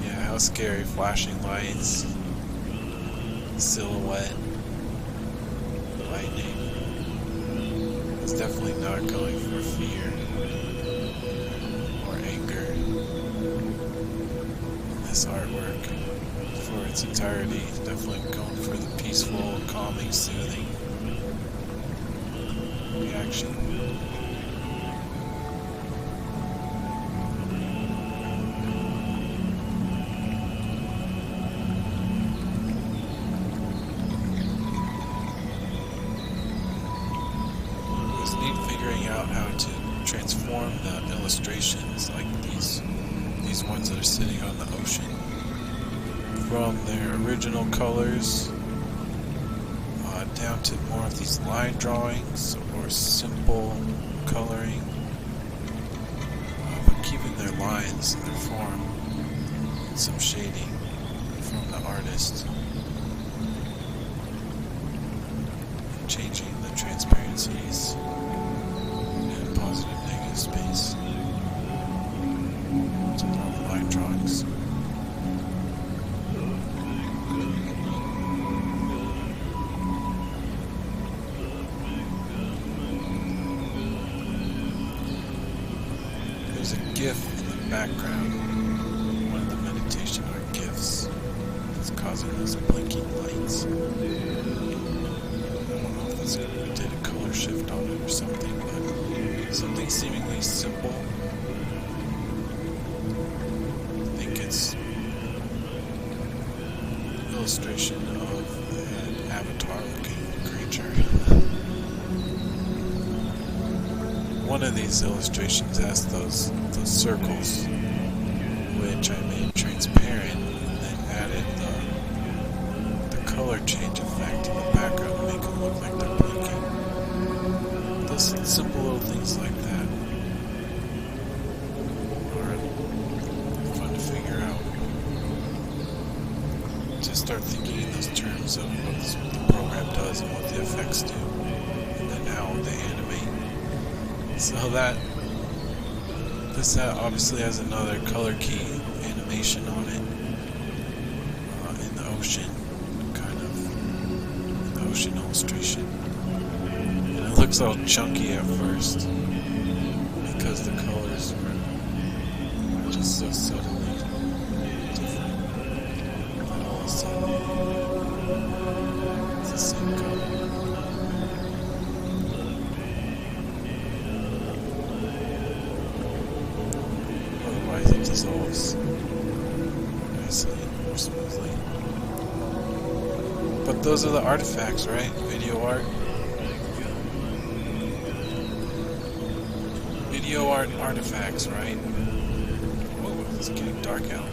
Yeah, how scary. Flashing lights. Silhouette. Lightning. It's definitely not going for fear or anger in this artwork for its entirety. Definitely going for the peaceful, calming, soothing reaction. Figuring out how to transform the illustrations, like these ones that are sitting on the ocean, from their original colors down to more of these line drawings or simple coloring, but keeping their lines and their form and some shading from the artist, changing the transparencies, positive, negative space to all the line drawings. There's a GIF in the background, one of the meditation art GIFs that's causing those blinking lights. I don't know if this did a color shift on it or something, but something seemingly simple. I think it's an illustration of an avatar-looking creature. One of these illustrations has those circles, which I made transparent and then added the color change effect in the background to make them look like they're blinking. Those simple little things like that are fun to figure out. Just start thinking in those terms of what the program does and what the effects do, and then how they animate. So this obviously has another color key animation on it in the ocean, kind of an ocean illustration. It looks all chunky at first because the colors are just so subtly different. And all of a sudden, it's the same color. Otherwise, it dissolves nicely, more smoothly. But those are the artifacts, right? Video art. Video art artifacts, right? Oh, it's getting dark out.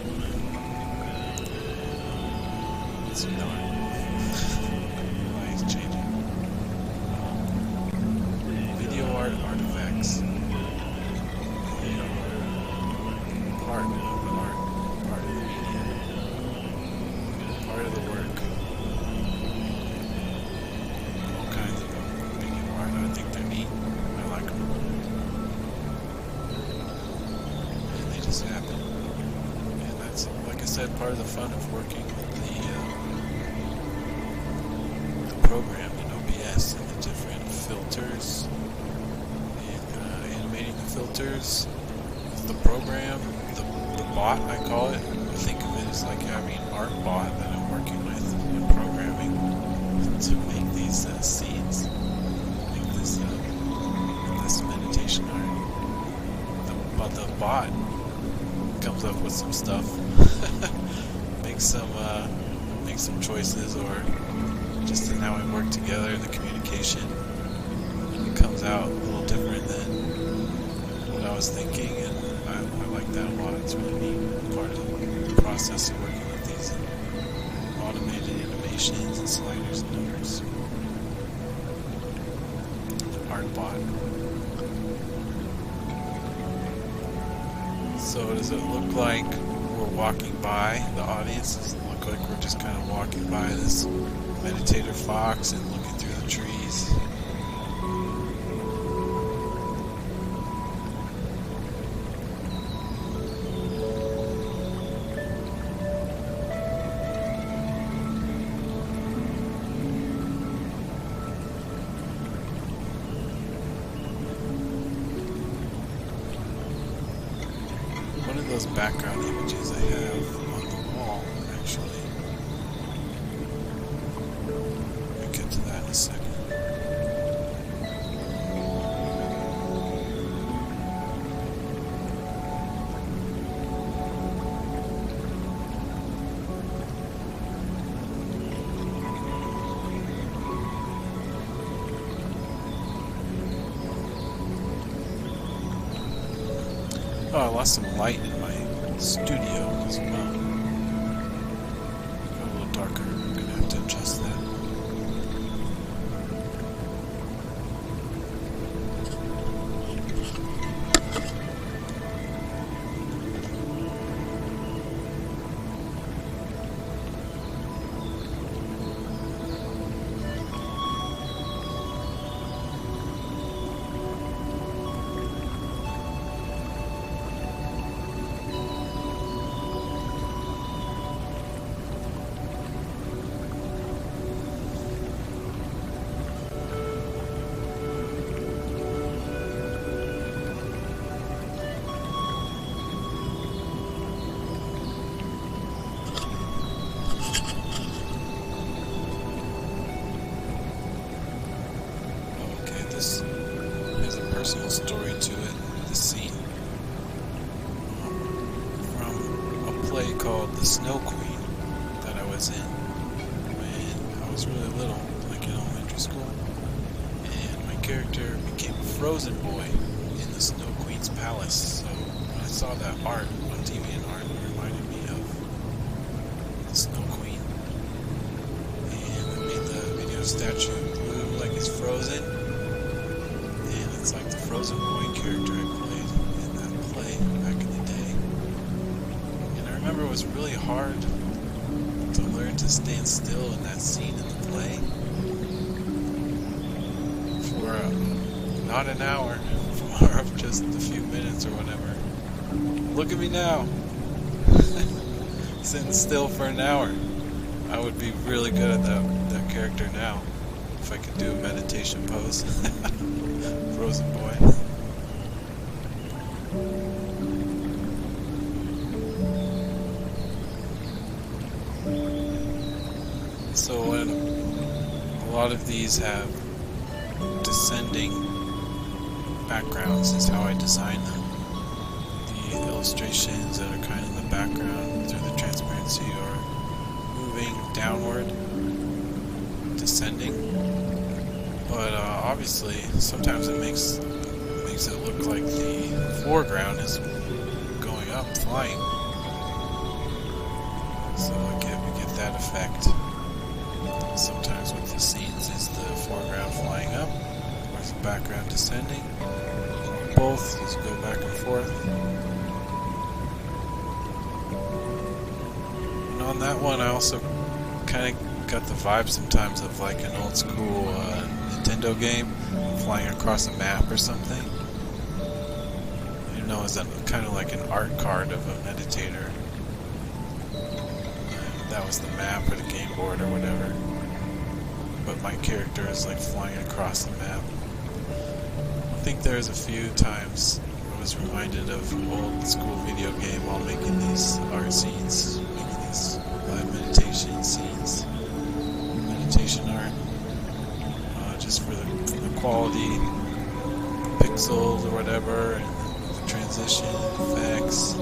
It's dark. Light is changing. Video art artifacts. They are part of the art, part of the medium, part of the work. All kinds of video art. I think they're neat. I like them. Happen. And that's, like I said, part of the fun of working with the program in OBS and the different filters and animating the filters with the program, the bot I call it. I think of it as like having an art bot that I'm working with and programming to make these scenes, make this meditation art. But the bot comes up with some stuff, make some choices, or just in how we work together, the communication. It comes out a little different than what I was thinking, and I like that a lot. It's really neat part of the process of working with these automated animations and sliders and numbers. Artbot. So does it look like we're walking by the audience? Does it look like we're just kind of walking by this meditator fox and looking through the trees? One of those background images I have on the wall, actually. We'll get to that in a second. Oh, I lost some light in my studio as well. Got a little darker. I'm gonna have to adjust that. There's a personal story to it, the scene. From a play called The Snow Queen that I was in when I was really little, like in elementary school. And my character became a frozen boy in the Snow Queen's palace. So when I saw that art on DeviantArt, it reminded me of the Snow Queen. And I made the video statue blue like it's frozen. It's like the frozen boy character I played in that play back in the day. And I remember it was really hard to learn to stand still in that scene in the play for not an hour, for just a few minutes or whatever. Look at me now. Sitting still for an hour. I would be really good at that character now if I could do a meditation pose. Frozen boy. So when a lot of these have descending backgrounds is how I design them. The illustrations that are kind of in the background through the transparency are moving downward, descending. But obviously, sometimes it makes it look like the foreground is going up, flying. So we get that effect. Sometimes with the scenes, is the foreground flying up, or is the background descending? Both, just go back and forth. And on that one, I also kind of got the vibe sometimes of like an old school Nintendo game flying across a map or something. You know, it's kind of like an art card of a meditator. That was the map or the game board or whatever. But my character is like flying across the map. I think there's a few times I was reminded of an old school video game while making these art scenes, making these live meditation scenes, meditation art. Just for the quality, pixels or whatever, and the transition effects,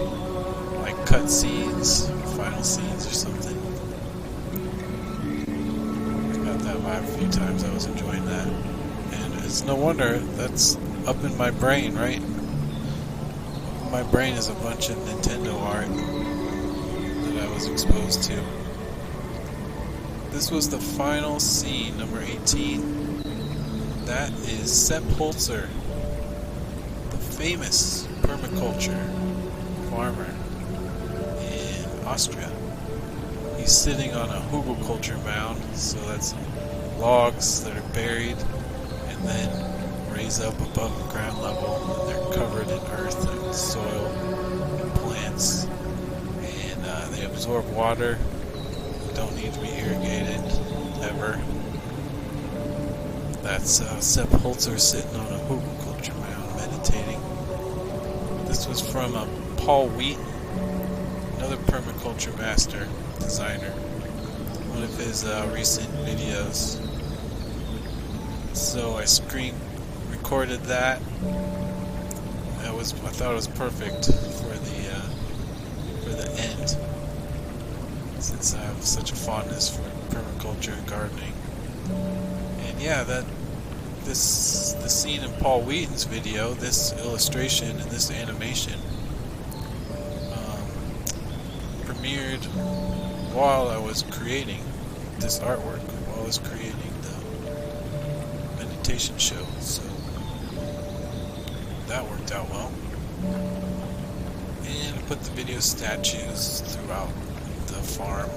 like cut scenes, final scenes or something. I got that a few times I was enjoying that. And it's no wonder, that's up in my brain, right? My brain is a bunch of Nintendo art that I was exposed to. This was the final scene, number 18. That is Sepp Holzer, the famous permaculture farmer in Austria. He's sitting on a hugelkultur mound, so that's logs that are buried and then raise up above the ground level, and they're covered in earth and soil and plants, and they absorb water, don't need to be irrigated ever. That's Sepp Holzer sitting on a hugelkultur mound meditating. This was from Paul Wheaton, another permaculture master designer, one of his recent videos. So I screen recorded that. I thought it was perfect for the end, since I have such a fondness for permaculture and gardening. And yeah, the scene in Paul Wheaton's video, this illustration and this animation, premiered while I was creating this artwork, while I was creating the meditation show, so that worked out well. And I put the video statues throughout the farm.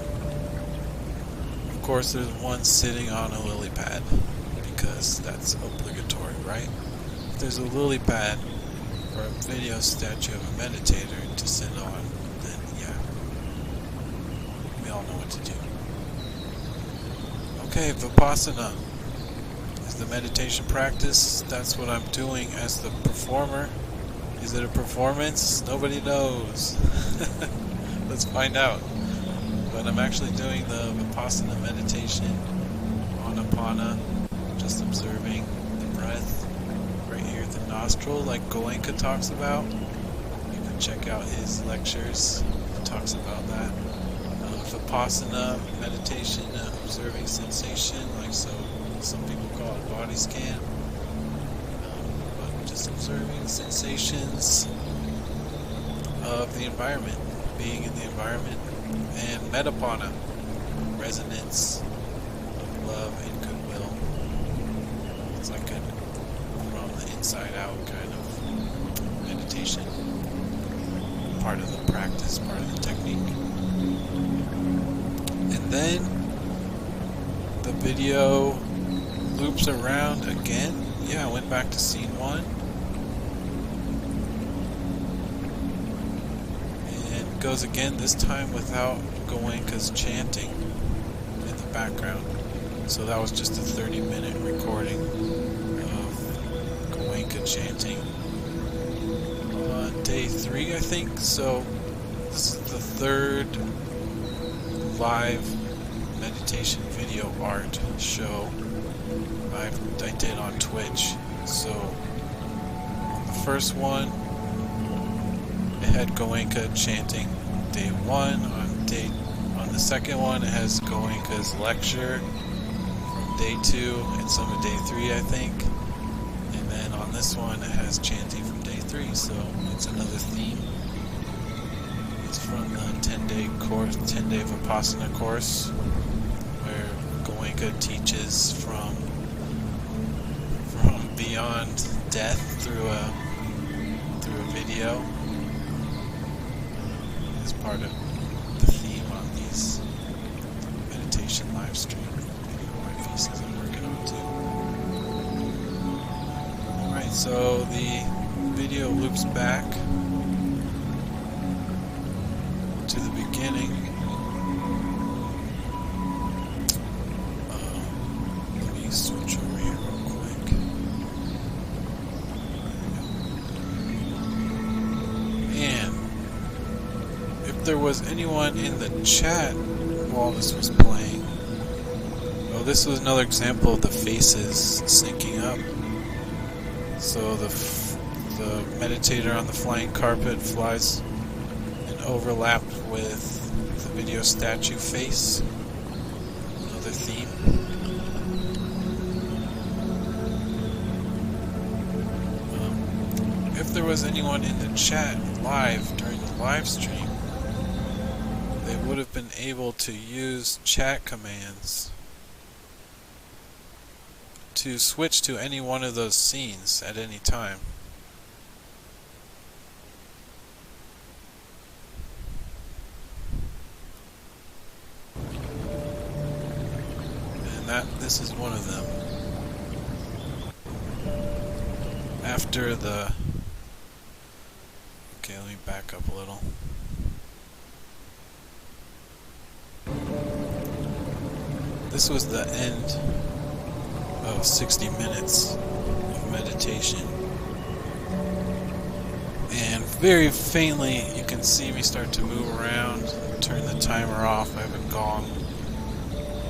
Of course, there's one sitting on a lily pad, because that's obligatory, right? If there's a lily pad or a video statue of a meditator to sit on, then yeah, we all know what to do. Okay, Vipassana is the meditation practice. That's what I'm doing as the performer. Is it a performance? Nobody knows. Let's find out. But I'm actually doing the Vipassana meditation, Anapana, just observing the breath right here at the nostril, like Goenka talks about. You can check out his lectures. He talks about that. Vipassana meditation, observing sensation, like so some people call it body scan. But just observing sensations of the environment, being in the environment. And Metapana, resonance of love and goodwill. It's like a from the inside out kind of meditation. Part of the practice, part of the technique. And then the video loops around again. Yeah, I went back to scene 1. And goes again, this time without Goenka's chanting in the background. So that was just a 30-minute recording of Goenka chanting on day 3, I think. So this is the third live meditation video art show I did on Twitch. So the first one, it had Goenka chanting day 1. On the second one, it has Goenka's lecture from day 2 and some of day 3, I think. And then on this one, it has chanting from day 3. So it's another theme. It's from the 10-day course, 10-day Vipassana course, where Goenka teaches from beyond death through a video. As part of the theme on these meditation live stream video art pieces I'm working on too. Alright, so the video loops back to the beginning. Let me switch over here real quick. And if there was anyone in the chat while this was playing, oh, this was another example of the faces syncing up. So the meditator on the flying carpet flies and overlapped with the video statue face. Another theme. if there was anyone in the chat live during the live stream, they would have been able to use chat commands to switch to any one of those scenes at any time. And this is one of them. After the... Okay, let me back up a little. This was the end of 60 minutes of meditation. And very faintly you can see me start to move around, turn the timer off. I have a gong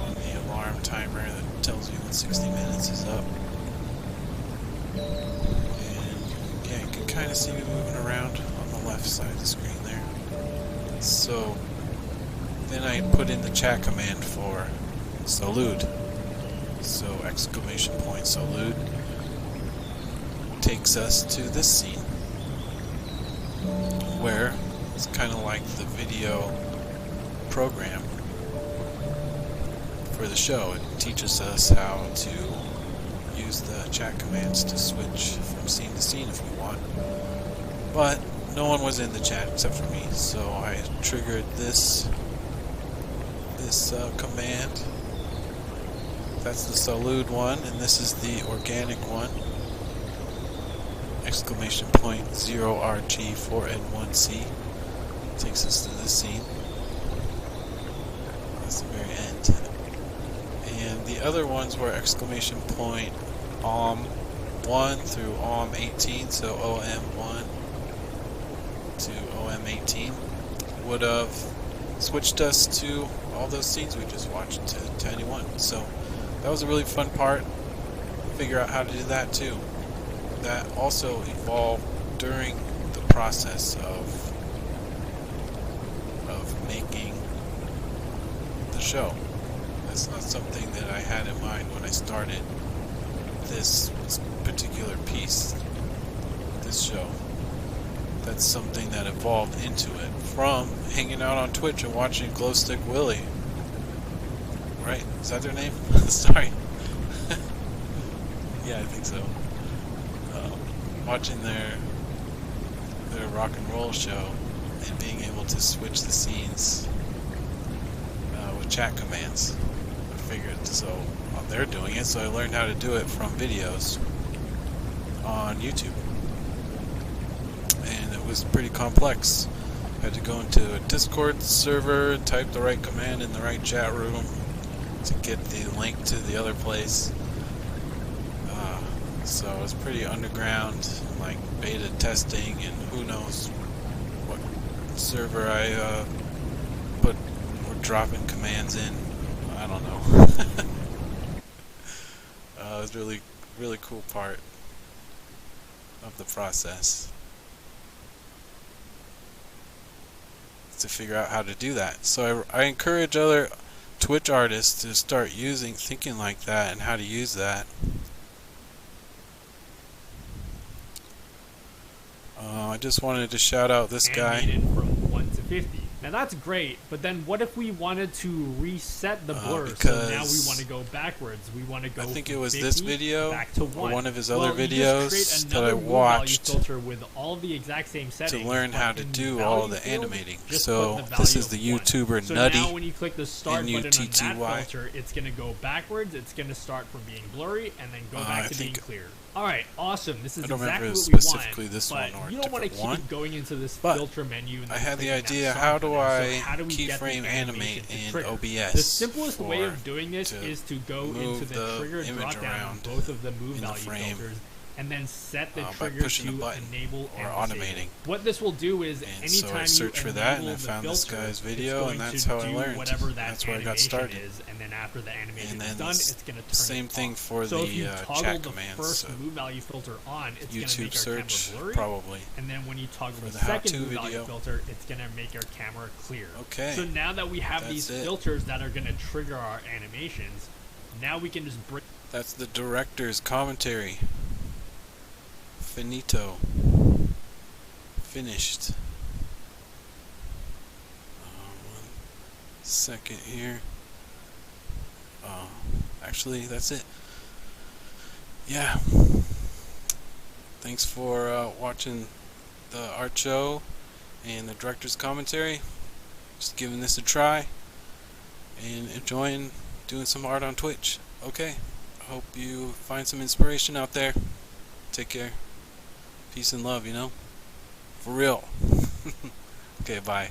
on the alarm timer that tells you when 60 minutes is up. And yeah, you can kind of see me moving around on the left side of the screen there. So then I put in the chat command for Salud. So exclamation point Salud takes us to this scene where it's kind of like the video program for the show. It teaches us how to use the chat commands to switch from scene to scene if we want. But no one was in the chat except for me, so I triggered this command. That's the Salud one, and this is the organic one. Exclamation point 0RG4N1C takes us to this scene. That's the very end. And the other ones were exclamation point OM1 through OM18, so OM1 to OM18 would have switched us to all those scenes we just watched to anyone. So that was a really fun part. Figure out how to do that too. That also evolved during the process of making the show. That's not something that I had in mind when I started this particular piece, this show. That's something that evolved into it from hanging out on Twitch and watching Glowstick Willie. Right? Is that their name? Sorry. Yeah, I think so. Watching their rock and roll show and being able to switch the scenes with chat commands. I figured, so they're doing it, so I learned how to do it from videos on YouTube. And it was pretty complex. I had to go into a Discord server, type the right command in the right chat room to get the link to the other place. So it was pretty underground, like beta testing, and who knows what server I we're dropping commands in. I don't know. It was really cool part of the process to figure out how to do that. So I encourage other Twitch artists to start thinking like that and how to use that. I just wanted to shout out this guy. From 1 to 50. Now that's great, but then what if we wanted to reset the blur? So now we want to go backwards. We want to go. I think it was this video back to 1. Or one of his other videos that I watched filter with all the exact same settings to learn how to do all the animating. Just so this is the YouTuber so Nutty. Now when you click the start button on that N-U-T-T-Y. filter, it's going to go backwards. It's going to start from being blurry and then go back to being clear. All right, awesome. This is exactly what we specifically want. this but one or you don't want to keep one. going into this But filter menu. And I had the idea, how do I keyframe animate in OBS? The simplest way of doing this is to go into the trigger drop down on both of the move value filters, and then set the trigger to enable or automating. What this will do is so anytime I searched you for that, and enable I found the this filter, guy's video, and that's how I learned. That's where I got started. And then after the animation is and done, it's going to turn same it thing off. for so the if you toggle chat the commands. first move value filter on, it's going to make YouTube our search camera blurry. probably. And then when you toggle for the the second how-to move value video. filter, it's going to make our camera clear. Okay. So now that we have these That's it. filters that are going to trigger our animations, now we can just bring. That's the director's commentary. Finito. finished. 1 second here. Actually, that's it. Yeah. Thanks for watching the art show and the director's commentary. Just giving this a try and enjoying doing some art on Twitch. Okay. I hope you find some inspiration out there. Take care. Peace and love, you know? For real. Okay, bye.